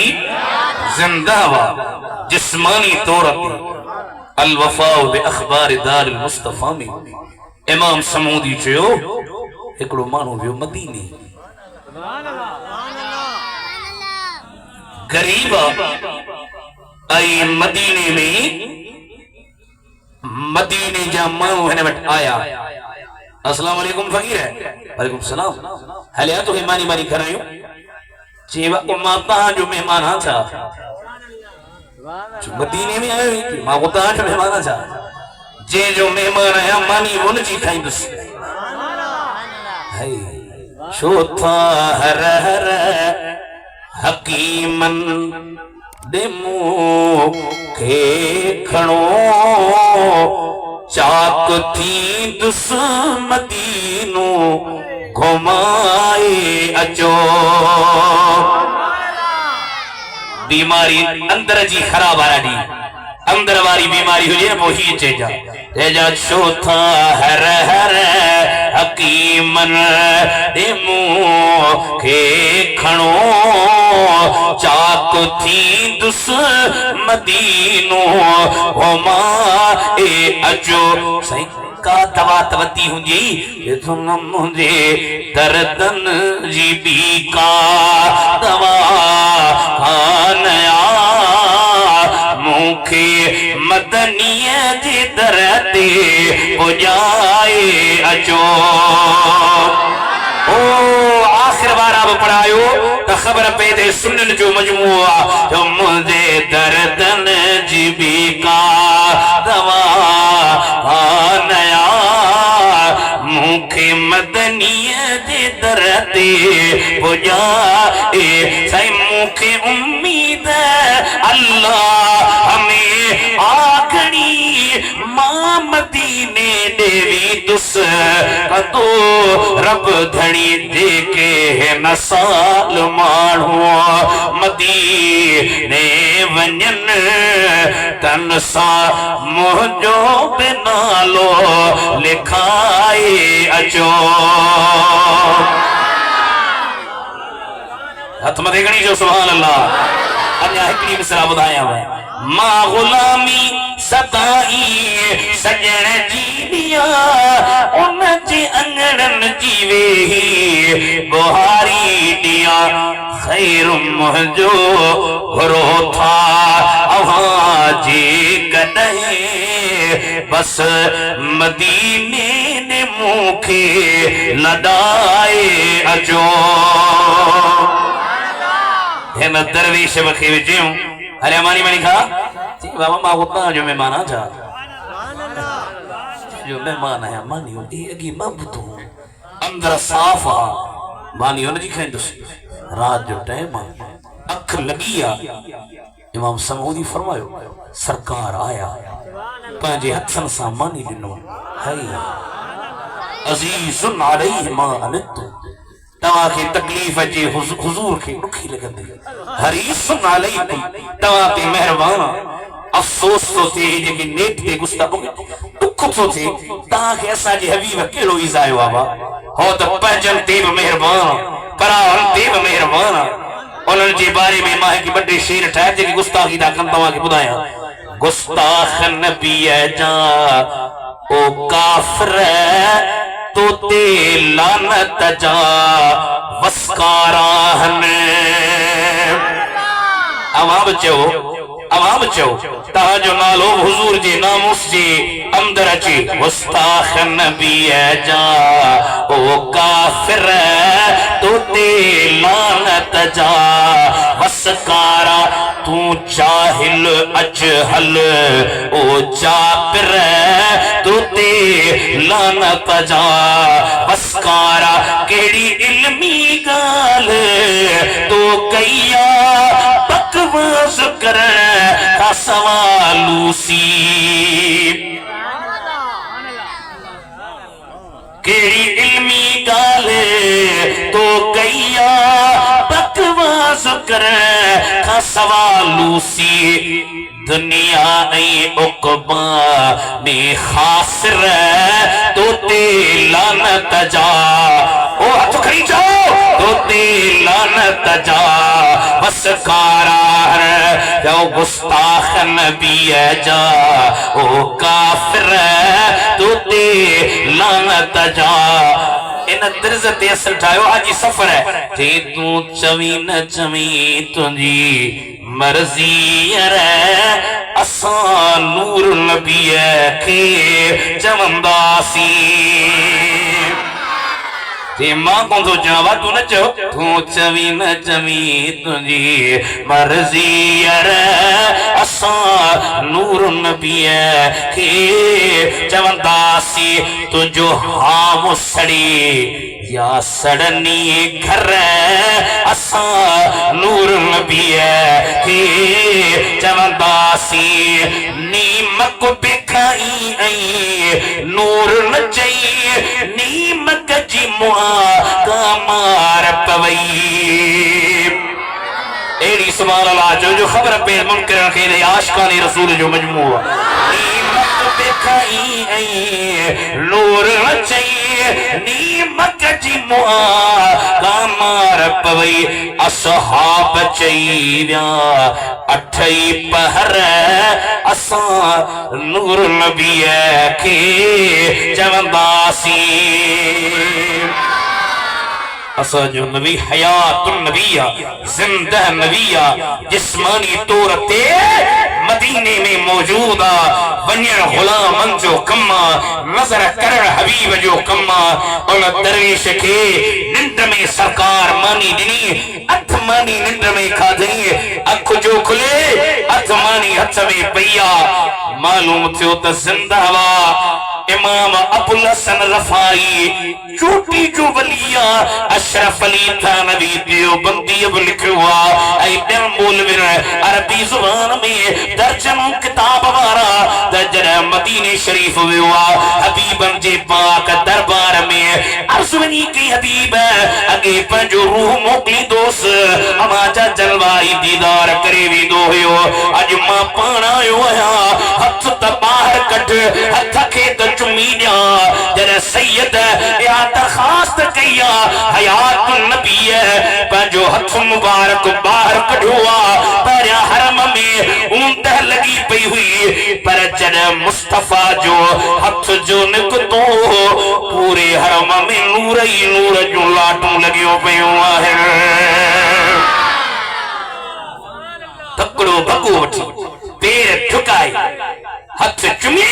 Speaker 1: जिंदा वा जिस्मानी तौर ते अल वफा बि अखबार दार मुस्तफा में इमाम समूदी चयो एकड़ो मानू वियो मदीने गरीब आई मदीने में मदीने जा मानू हिन वट आया। अस्सलाम वालेकुम फकीर है। वालेकुम सलाम। हलिया तो मेहमानी मानी करायो चेवा को माता जो मेहमान था मदीने में आयो मां को ताज मेहमान था जे जो मेहमान आया मानी उन जी खाइंदस है शोथा हर हर हकीमन देमो के खणो चाक थी दुस्मदीनो घुमाए अचो। बीमारी अंदर जी खराब आ रही अंदर वाली बीमारी हुई वो ही चेजा तेजा चौथा हर हर हकीमन देमो के खणो चाक थी दुस्मदीनो घुमाए अचो। सही का दवा तवती हुंजी तुम मुझे दर्दन जी बी का दवा खानया मुखे मदनीय जे दरते पुजाए अचो। ओ आखिर बार आप पढ़ायो तो खबर पे दे सुनन जो मजमुआ जो मुझे दर्दन जी बी का दवा खानया मुखे मदनीय जे दरते पुजाए। सही मुखे उम्मीद अल्लाह हमें आखड़ी मां मदीने देवी दुस कतो रब धड़ी दे के है नसाल माणू मदीने वञन तन सा मुझो बिनालो लिखाए अचो। हथ मथे खणी जो सुभान अल्लाह। अञा हिकड़ी मिसरा ॿुधायां मां गुलामी सताई सजण जी दिया उन जे अंगड़न जी वेही बुहारी दिया खैर मुझो घुरो था अवां जे कॾहिं बस मदीने ने मुखे लॾाए अचो। हिन दरवेश खे विझूं अरे मानी मानी खा बाबा मां उतना जो मेहमान था जो मेहमान आया मानी होती अगी मां बुतो अंदर साफ आ मानी उन जी खाइंदुस रात जो टाइम अख लगी आ। इमाम समूदी फरमायो सरकार आया पंहिंजे हथन सां मानी ॾिनो है अज़ीज़ुन अलैहि मा अनितु तवा के तकलीफ जे हुजूर के दुखी लगंदी हरीसुन अलैकुम तवा पे मेहरबान अफसोस तो थे जेके नेक ते गुस्ताखो दुख तो थे ता के असा जे हबीब केड़ो इजायो बाबा हो त पंजन ते मेहरबान परावन ते मेहरबान उनन जे बारे में मां की बड़े शेर ठाए जेके गुस्ताखी दा कन तवा के बुधाया गुस्ताख नबी जा ओ काफिर तो ते लानत जा वस्कारा हने अवाब चो ताजो नालो हुजूर जे नामुस जे अंदर अचे गुस्ताख नबी जा ओ काफिर तो ते लानत जा वस्कारा तू जाहिल अजहल ओ जाबिर तू ते लानत जा वस्कारा केड़ी इल्मी गाल तो कैया बकवास कर सवालूसी केड़ी इल्मी गाले तो गैया बकवास कर का सवालूसी दुनिया उकबा ने खासर तो ते लानत जा ओ हाथ खड़ी जाओ तो ते लानत जा बस कारार जो गुस्ताख नबी जा ओ काफिर तो ते लानत जा इन दिर्ज ते असर ठायो आज सफर है ते तू चवी न चवी तुझी मर्जी रे असा नूर नबी के चवंदासी ते मां को तो जावा तू न चो तू चवी न चवी तुझी मर्जी रे असा नूर नबी के चवंदासी तुझो हाम सड़ी या सड़नी घर असा नूर नबी के चवंदासी नीमक बिखाई आई नूर न चई नीमक जी मुआ का मार पवई एड़ी सुभान अल्लाह जो खबर पे मुनकर के आशिकाने रसूल जो मजमूआ नीमक बिखाई आई नूर न चई नीमक जी मुआ का मार पवई असहाब चईव्या अठई पहर असा नूर नबी के चवंदासी असा जो नबी हयातुन नबिया जिंदा नबिया जिस्मानी तौर ते मदीने में मौजूदा वन्य गुलामन जो कम्मा नजर कर हबीब जो कम्मा उन दरवेश के निंद में सरकार मानी दिनी अथ मानी निंद में खाधनी अख जो खुले अथ मानी हथ में पैया मालूम थियो त जिंदा वा इमाम अबुल हसन रफाई चोटी जो वलिया अशरफ अली थानवी देवबंदी अब लिखो हुआ ऐ बिन मौलवी अरबी जुबान में दर्जनों किताब वारा दर्जन मदीने शरीफ हुआ हबीबन जे पाक दरबार में अर्जुनी की हबीब अगे पंजो रूह मोकली दोस हमारा जलवाई दीदार करे भी दो हो अज मां पाना आयो हथ त बाहर कट हथ के त चुमी दिया जरा सैयद या दरखास्त कया हयात नबी पंजो हथ मुबारक बाहर कढुआ पर हरम में ऊंद लगी पई हुई पर जड़ मुस्तफा जो हथ जो निकतो पूरे हरम में नूर ही नूर जो लाटू लगियो पयो है तकड़ो भगो वठी पैर झुकाए हथ चुमी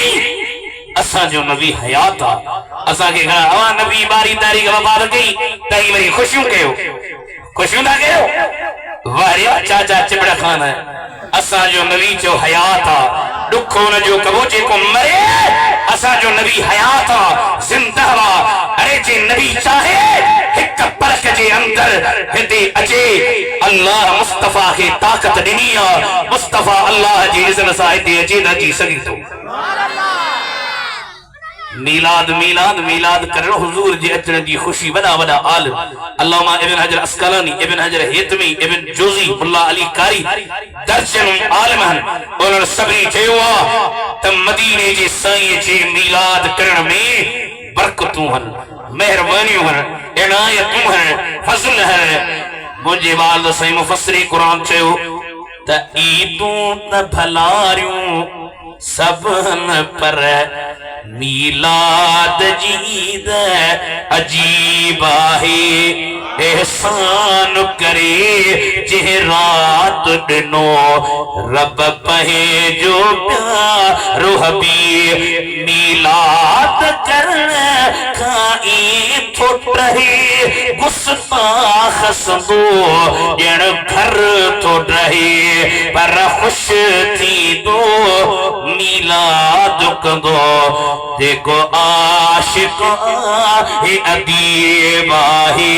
Speaker 1: असा जो नबी हयात असा के घर हवा नबी बारी तारीख वफात गई तई वरी खुशियों ना कयो वारिया चाचा चिबड़ा खान है असा जो नबी जो हयात दुख न जो कबोचे को मरे असा जो नबी हयात जिंदा वा अरे जे नबी चाहे एक परख जे अंदर हिते अचे अल्लाह मुस्तफा के ताकत दिनिया मुस्तफा अल्लाह जी इज़्न सा हिते अचे न जी सगी तो मीलाद मीलाद मीलाद कर हुजूर जे अचण जी खुशी वडा वडा आल अल्लामा इब्न हजर अस्कलानी इब्न हजर हेतमी इब्न जोजी मुल्ला अली कारी दर्जन आलिम हन उन्हन सभी चयो त मदीने जे साईं जे मीलाद करण में बरकतूं हन मेहरबानियूं हन इनायतूं हन फज़ल हन मुंहिंजे वाल साईं मुफस्सिर कुरान चयो त ईदूं त भलारियूं सबन पर मीलाद जीद अजीब है एहसान करे जे रात दिनो रब पहे जो प्यारो हबीब मीलाद करण खाई थोट रहे गुस्ताख संदो जण घर थोट रहे पर खुश थी दो मीलाद कंदो देखो आशिक हे अदीबा है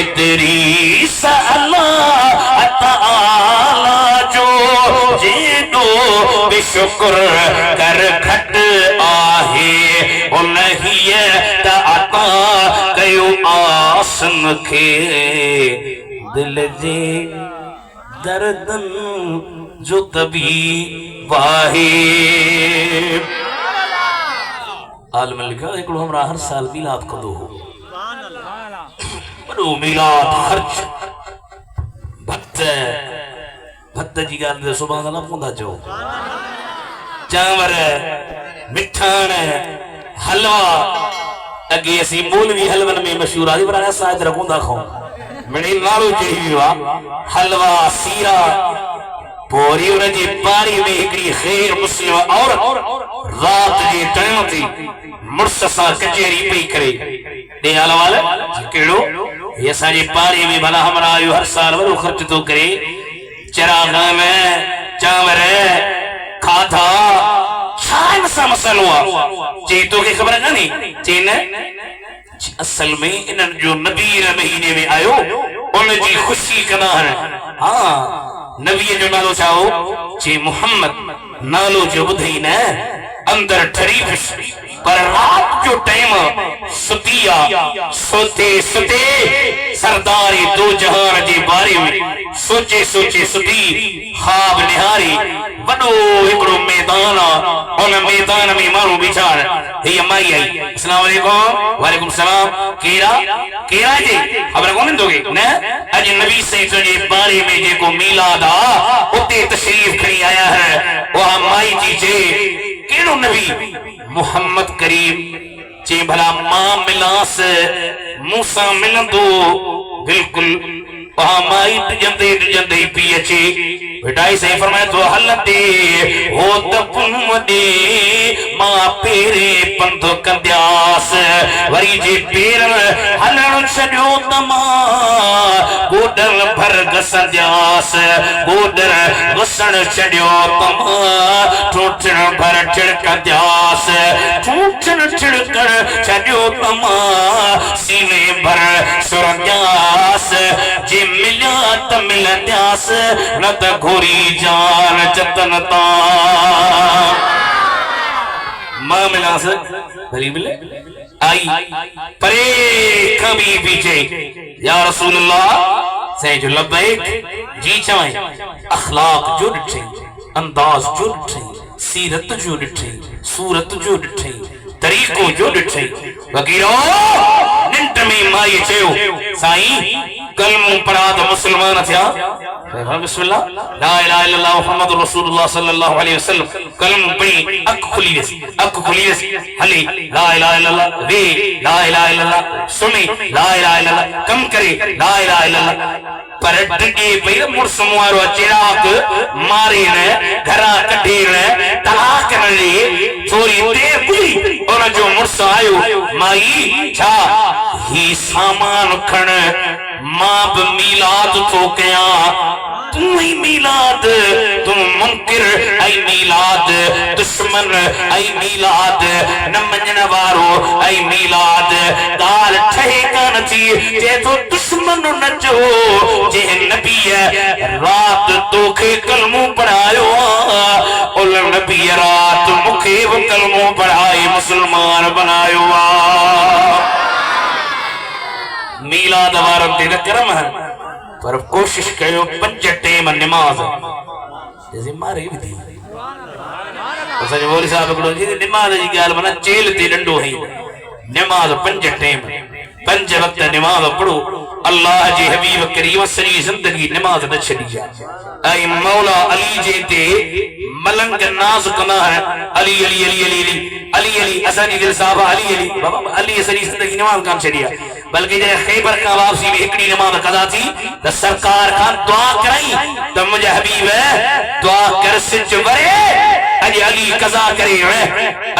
Speaker 1: इदरीस अल्लाह ताला जो जे दो शुक्र कर घट आहे उन्हीं त अता कयो आसन खे दिल जे दर्दन जो तबी वाहे। आलम लिखा हिकिड़ो हमरा हर साल मिलाद कंदो हो वॾो मिलाद हर्ज भक्त भक्त जी ॻाल्हि सुभाणे अल्लाह कोन्ह था चओ चांवर मिठाण हलवा अॻे असीं मौलवी हलवनि में मशहूर आहे पर असां एतिरा कोन्ह था खाऊं मिड़ई नालो चई वियो आहे हलवा सीरा पोरी उन जी पारी में हिकिड़ी ख़ैर मुस्लिम औरत रात जे टाइम ते मुड़स सां कचहरी पई करे ॾे हलवाल कहिड़ो ये असांजी पारी में भला हमरा आयो हर साल वॾो ख़र्च थो करे चिराग में चांवर खाधा छा हिन सां मसइलो आहे चई तोखे ख़बर कान्हे चई न असल में इन्हनि जो नबी महीने में आयो उन जी ख़ुशी कंदा आहिनि। हाँ नबी जो नालो छा हो चई मुहम्मद नालो जो ॿुधई न अंदर ठरी पर रात जो टाइम सुतिया सोते सोते सरदारी दो जहान के बारे में सोचे सोचे सुती ख्वाब निहारी वडो हिकड़ो मैदान उन मैदान में मानू बिचार हे माई आई अस्सलाम वालेकुम वालेकुम सलाम केरा केरा जी खबर कोन दोगे न अज नबी से जे बारे में जेको मिलाद आ उते तशरीफ खणी आया है वह माई जी जे केड़ो नबी मुहम्मद करीम चे भला मां मिलास मूसा मिलंदो बिल्कुल वहां माई जंदे पी अचे बेटाई सही फरमाए तो हलंदे हो त पुन दे मां पेरे पंध कंद्यास वरी जे पेर हलण छड्यो त मां गोडल भर गसंद्यास गोडल गसण छड्यो त मां ठोठण भर छिड़कंद्यास ठोठण छिड़कण छड्यो त मां सीने भर सुरंद्यास जे मिलिया त मिलंद्यास न त घोरी जान जतन ता मां मिलास भली मिले आई परे कभी पीछे या रसूल अल्लाह से जो लब्बैक जी चवाई अखलाक जो ॾिठई अंदाज जो ॾिठई सीरत जो ॾिठई सूरत जो ॾिठई तरीक़ो जो ॾिठई वकीरो निंड में माई चयो साईं कलमो पढ़ा तो मुसलमान थिया बिस्मिल्लाह ला इलाहा इल्लल्लाह मुहम्मदुर रसूलुल्लाह सल्लल्लाहु अलैहि वसल्लम कलमो पढ़ी अख खुली वसी हली ला इलाहा इल्लल्लाह वे ला इलाहा इल्लल्लाह सुनी ला इलाहा इल्लल्लाह कम करे ला इलाहा इल्लल्लाह पर डगे भई मुर्स मुआरो चिराग मारे न घरा कढे न तलाक न ले थोड़ी देर हुई और जो मुर्स आयो माई छा ही सामान खण मां ब मिलाद तो कया तू ही मिलाद तुम मुनकिर आई मिलाद दुश्मन आई मिलाद न मञण वारो आई मिलाद गाल ठहे कान थी जे तो दुश्मन न जो जे नबी रात तोखे कलमो पढ़ायो उल नबी रात मुखे वो कलमो पढ़ाई मुसलमान बनायो मिलाद वारन ते न करम है पर कोशिश कयो 5 टाइम नमाज जैसे मारे भी थी असांजे मौलवी साहब हिकिड़ो जी नमाज जी ॻाल्हि माना चेल ते डंडो है नमाज 5 टाइम 5 वक्त नमाज पढ़ो अल्लाह जे हबीब करीम सॼी ज़िंदगी नमाज न छॾी आहे ऐं मौला अली जे ते मलंग नाज़ कंदा आहिनि अली अली अली अली अली अली अली असांजी दिलि साहब अली अली बाबा अली सॼी ज़िंदगी नमाज कान छॾी आहे बल्कि जॾहिं ख़ैबर खां वापसी में हिकिड़ी नमाज क़ज़ा थी त सरकार खां दुआ कराई त मुंहिंजा हबीब दुआ कर सिज वरे अॼु अली क़ज़ा करे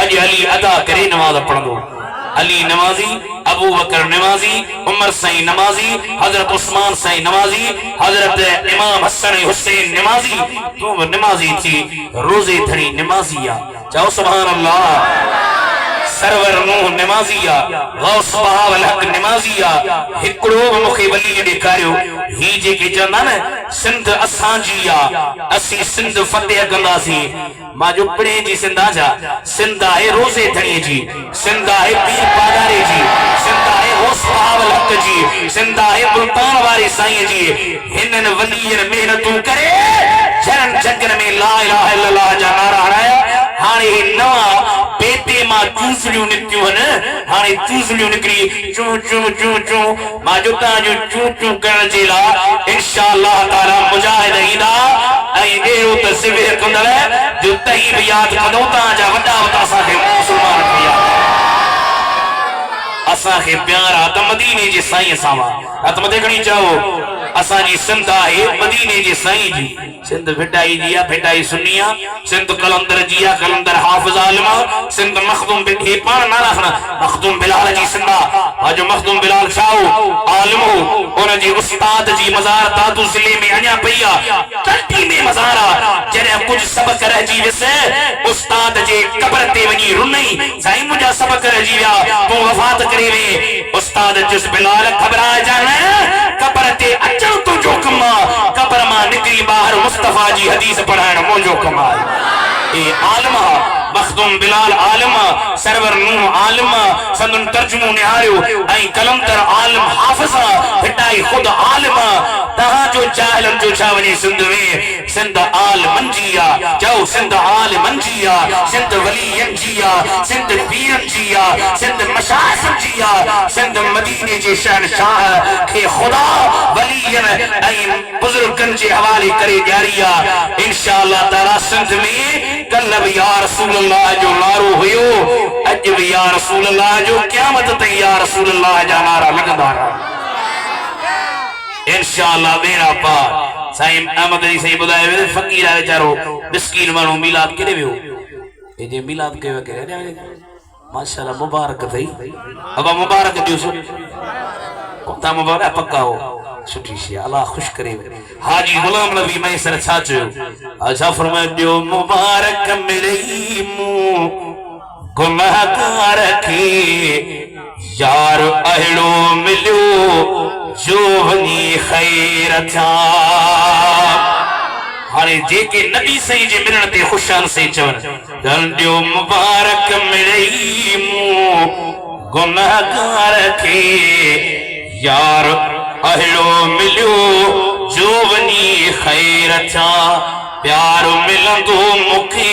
Speaker 1: अॼु अली अदा करे नमाज पढ़ंदो अली नमाजी अबू बकर नमाजी उमर साईं नमाजी हजरत उस्मान साईं नमाजी हजरत इमाम हसन हुसैन नमाजी तू नमाजी थी रोजे धड़ी नमाजी आ चाहो सुभान अल्लाह सरवर नूह निमाजिया गौस बहावल हक निमाजिया हिकड़ो मुखे वली ॾेखारियो ही जेके चवंदा न सिंध असांजी आ असी सिंध फतेह कंदासीं मां जो पिणे जी सिंध जा सिंध आहे रोज़े धणीअ जी सिंध आहे पीर पादारे जी सिंध आहे गौस बहावल हक जी सिंध आहे मुल्तान वारे साईं जी हिनन वलीअ महिनतूं करे जरन जगन में ला इलाहा इल्लल्लाह जा नारा हणाया हाणे नवा बेटे मां चूसड़ियूं निकितियूं आहिनि हाणे चूसड़ियूं निकिरी चू चू चू चू मां जो तव्हांजो चू चू करण जे लाइ इंशाअल्लाह ताला मुजाहिद ईंदा ऐं अहिड़ो त सिविर कंदड़ जो तई बि यादि कंदो तव्हांजा वॾा वॾा असांखे मुस्लमान थी विया असांखे प्यार आहे त मदीने जे साईं सां हथ मथे खणी चओ असांजी सिंध आहे मदीने जे साईं जी सिंध भिटाई जी आहे भिटाई सुन्नी आहे सिंध कलंदर जी आहे कलंदर हाफ़िज़ आलिम आहे सिंध मखदूम हे पाण नाला खणा मखदूम बिलाल जी सिंध आहे जो मखदूम बिलाल शाह आलिम हो उन जी उस्ताद जी मज़ार दादू ज़िले में अञा पई आहे टटी में मज़ार आहे जॾहिं कुझु सबक़ रहिजी वियसि उस्ताद जे क़बर ते वञी रुनई साईं मुंहिंजा सबक़ रहिजी विया तूं वफ़ात करे वे उस्ताद चुस बिलाल घबराइजां न क़बर ते अचण तुंहिंजो कमु आहे क़बर मां निकिरी ॿाहिरि मुस्तफ़ा जी हदीस पढ़ाइण मुंहिंजो कमु आहे ए आलिम मखदूम बिलाल आलिम सरवर नूह आलिम संदन तर्जुमो निहारियो ऐं कलंदर आलिम हाफ़िज़ भिटाई खुद आलिम तहां जो जाहिलन जो छा वञे सिंध में सिंध आल मंजिया चओ सिंध आल मंजिया सिंध वलीयन जिया सिंध पीरन जिया सिंध मशाइख जिया सिंध मदीने जे शहनशाह के खुदा वलीयन ऐं बुजुर्गन जे हवाले करे ॾियारी आहे इंशाअल्लाह ताला सिंध में कल भी या रसूल अल्लाह जो नारो हुयो अज भी या रसूल अल्लाह जो क़यामत ताईं या रसूल अल्लाह जा नारा लगंदा इंशाअल्लाह मेरा पार साईं अहमद अली साईं ॿुधाए वियो फ़कीर आहे वीचारो मिस्कीन माण्हू मिलाद केॾे वियो ए जे मिलाद कयो केॾे माशाअल्लाह मुबारक अथई अबा मुबारक ॾियोसि कोता मुबारक पक्का हो सुठी शे अल्लाह खुश करे हाजी गुलाम नबी मैसर छा चयो अच्छा फरमायो ॾियो मुबारक मिलई मूं गुनाहगार खे यार अहिड़ो मिलियो जो वञी ख़ैर थिया हाणे जेके नबी साईं जे मिलण ते ख़ुशान से चवनि ॾियो मुबारक मिलई मूं गुनाहगार खे यार अहिड़ो मिलियो जो वञी ख़ैर थिया प्यार मिलंदो मूंखे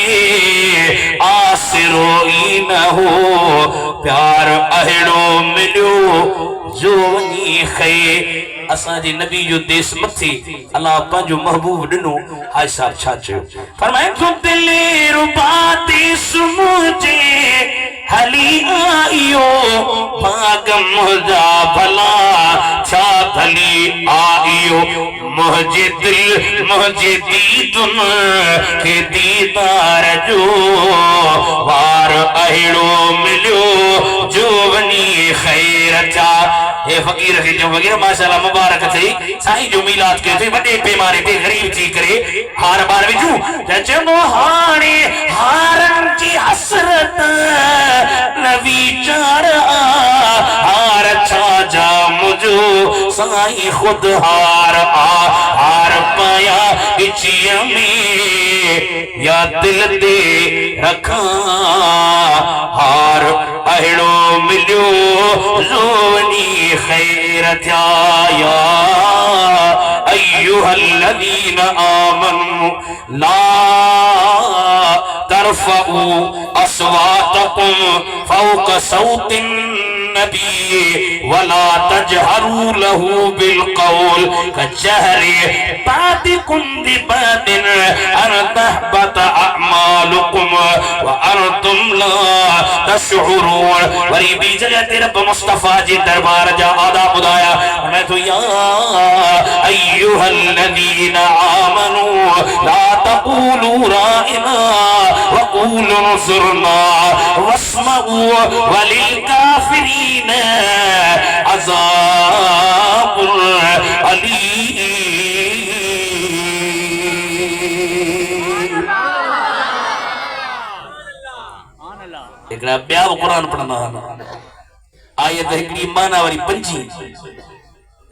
Speaker 1: आसिरो ई न हो प्यार अहिड़ो मिलियो जो वञी ख़ैर असांजे नबी जो देश मथे अल्लाह पंहिंजो महबूब ॾिनो हाय साहब छा चयो फरमाए तूं दिलि रुबा देश मुंहिंजे हली आयो भाग मुंहिंजा भला छा भली आयो मुंहिंजे दिल मुंहिंजे दीदुन खे दीदार जो वार अहिड़ो मिलियो जो वञी ख़ैर थिया हे फ़कीर खे जो वग़ैरह माशाअल्लाह मुबारक थई साईं जो मीलाद कयो थई वॾे पैमाने ते ग़रीब थी करे हार बार विझूं त चवंदो हाणे हारनि जी हसरत न वीचार हार छा जा मुंहिंजो साईं ख़ुदि हार हार पाया गिचीअ में या दिल ते रखां हार अहिड़ो मिलियो जो वञी ख़ैर थिया या अय्युहल्लज़ीन आमनू ला तरफ़ऊ अस्वातकुम फ़ौक़ सौतिन नबी वला तजहरू लहू बिलक़ौल कजहरि बादिकुम बिबादिन अन तहबत अअमालुकुम व अंतुम ला तशउरून वरी बी जगह ते रब मुस्तफा जी दरबार जा आदाब ॿुधाया मैं तो या अय्युहल्लज़ीन आमनू ला तक़ूलू राइना व क़ूलू ज़ुरना वस्मऊ वलिल काफिरीन अज़ाबुल अलीम एकड़ा ॿिया बि क़ुरान पढ़ंदा आहिनि आयत हिकिड़ी माना वारी 5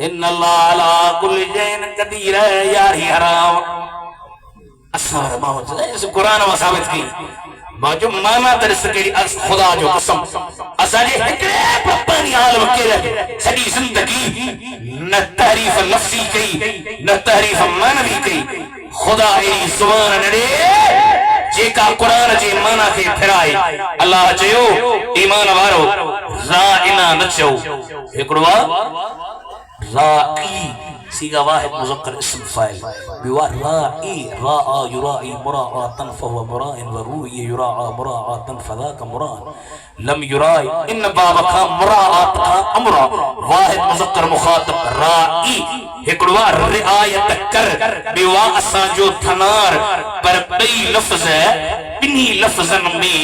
Speaker 1: इन अल्लाह अला कुल जैन कदीर यारी हराम असां मां क़ुरान में साबित की माजो माना दरस के खुदा जो कसम असाजे हिकड़े पप्पानी आलम के सदी जिंदगी न तारीफ लफ्जी कई न तारीफ मानवी कई खुदा ए जुबान नड़े जेका कुरान जे माना के फिराए अल्लाह चयो ईमान वारो रा इना न चओ हिकड़ो राई सीगा वाहिद मुज़क्कर इस्म फाइल बिवा राई राआ युराई मुराअतन फहुव मुराइन व रूई युराआ मुराअतन फदाक मुरान लम युराई इन बाब का मुराअत का अमरा वाहिद मुज़क्कर मुखातब राई हिकड़ो रिआयत कर बिवा असा जो थनार पर बई लफ्ज बिनी लफ्जन में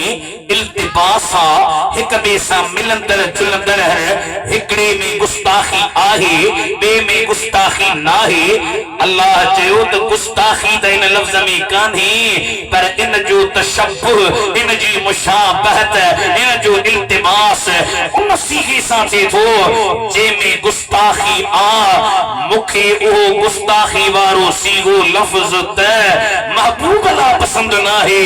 Speaker 1: इल्तिबासा हिक बे सा मिलंदर जुलंदर हिकड़े में गुस्ताखी आहे बे में गुस्ताखी नाहे अल्लाह चयो त गुस्ताखी त इन लफ्ज में कान्हे पर इन जो तशब्बुह इन जी मुशाबहत इन जो इल्तिबास उन सीगे सा थे थो जे में गुस्ताखी आ मुखे ओ गुस्ताखी वारो सीगो लफ्ज त महबूब ला पसंद नाहे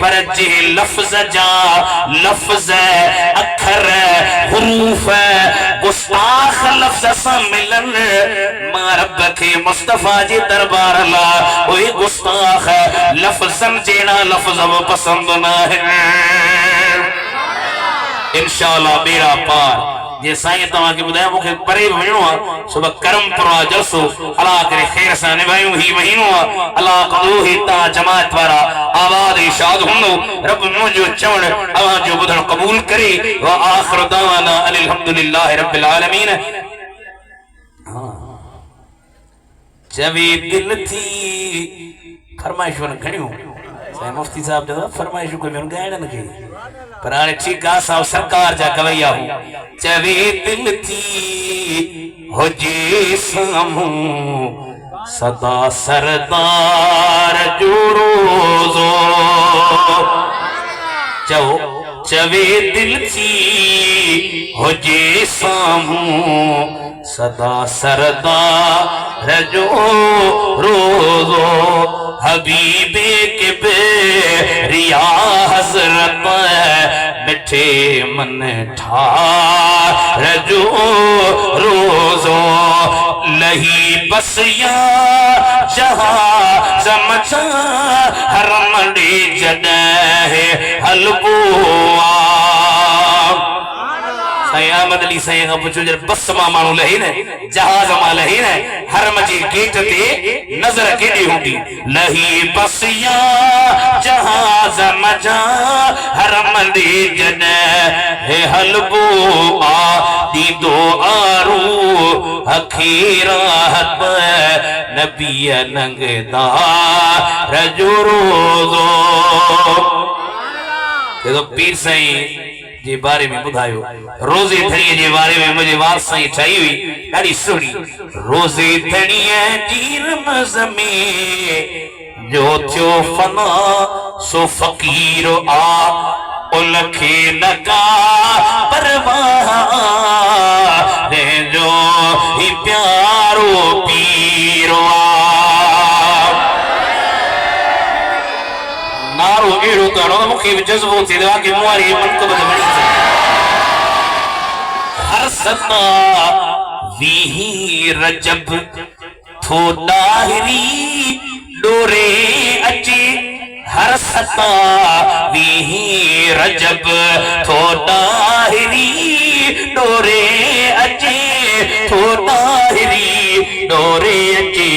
Speaker 1: पर जे लफ्ज जा लफ्ज अखर हुरूफ गुस्ताख लफ्ज सा मिलन मां रब के मुस्तफा जे दरबार ला ओए गुस्ताख लफ्जन जेना लफ्ज पसंद ना है इंशाअल्लाह बेड़ा पार जे साईं तवा के बुधाया मुखे परे वणो आ सुबह करमपुरा जलसो अल्लाह करे खैर सा निभायूं ही महीनो आ अल्लाह कदो ही ता जमात वारा आवाज इशाद हुनो रब मुजो चवण आवाज जो बुधण कबूल करे व आखिर दावाना अल्हम्दुलिल्लाह रब्बिल आलमीन। हां जबी दिल थी फरमाइशों घणियों साईं मुफ्ती साहब जो फरमाइश कोई में गायण न के पर हाणे ठीक आ साहब सरकार जा गवैया हो चवे दिल थी हो जे सामू सदा सरदार जो रोज़ो चवे दिल थी हो जे सामू सदा सरदार जो रोज़ो हबीबे के बेरिया हजरत मिठे मन ठार जो रोज़ो लही बसिया जहां जमचा हर मंडी जडे हलबुआ अहमद अली साईं का पुछो जर बस मां मानू लही ने जहाज मां लही ने हरम जी गेट ते नजर केडी हुंदी लही बसिया जहाज मजा हरम दी जने हे हलबो आ दी दो आरू अखीरा हत नबी नंगदा रजुरोजो देखो पीर साईं जे बारे में बुधायो रोजे थड़ीअ जे बारे में मुझे वार साईं ठाई हुई ॾाढी सुहिणी रोजे थड़ीअ जी रमज़ में जो थियो फना सो फ़कीर आ उनखे न का परवाह रे जो ही प्यारो पीर आ नारो एड़ो करो मुखे जज्बो थी रहा कि मुआरी मनकब बणी हर सदा वी रजब थो दाहरी डोरे अचे हर सदा वी रजब थो दाहरी डोरे अचे थो दाहरी डोरे अचे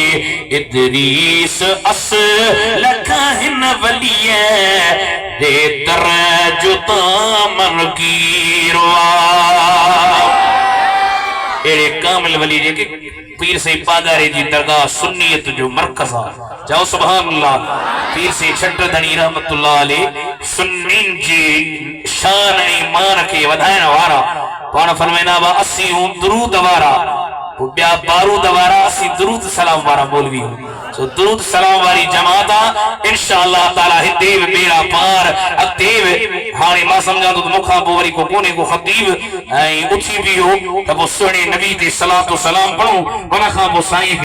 Speaker 1: इदरीस अस लखन वलिए दे दर जुता मन कीरवा एड़े कामिल वली जेके पीर से पादारे जी दरगाह सुन्नियत जो मरकज़ आ जाओ सुभान अल्लाह पीर से छट धनी रहमतुल्लाह अलैह सुन्नीन जी शान ईमान के वधाइण वारा पाण फरमाइना बा 80 दुरूद वारा ॿिया बारूद वारा असीं दुरूद सलाम वारा मौलवी सो दुरूद सलाम वारी जमात आहे इंशाअल्लाह ताला हिते बि बेड़ा पार अॻिते बि हाणे मां सम्झां थो त मूंखां पोइ वरी को कोन्हे को ख़तीब ऐं उथी वियो त पोइ सुहिणे नबी ते सलातो सलाम पढ़ूं उन खां पोइ साईं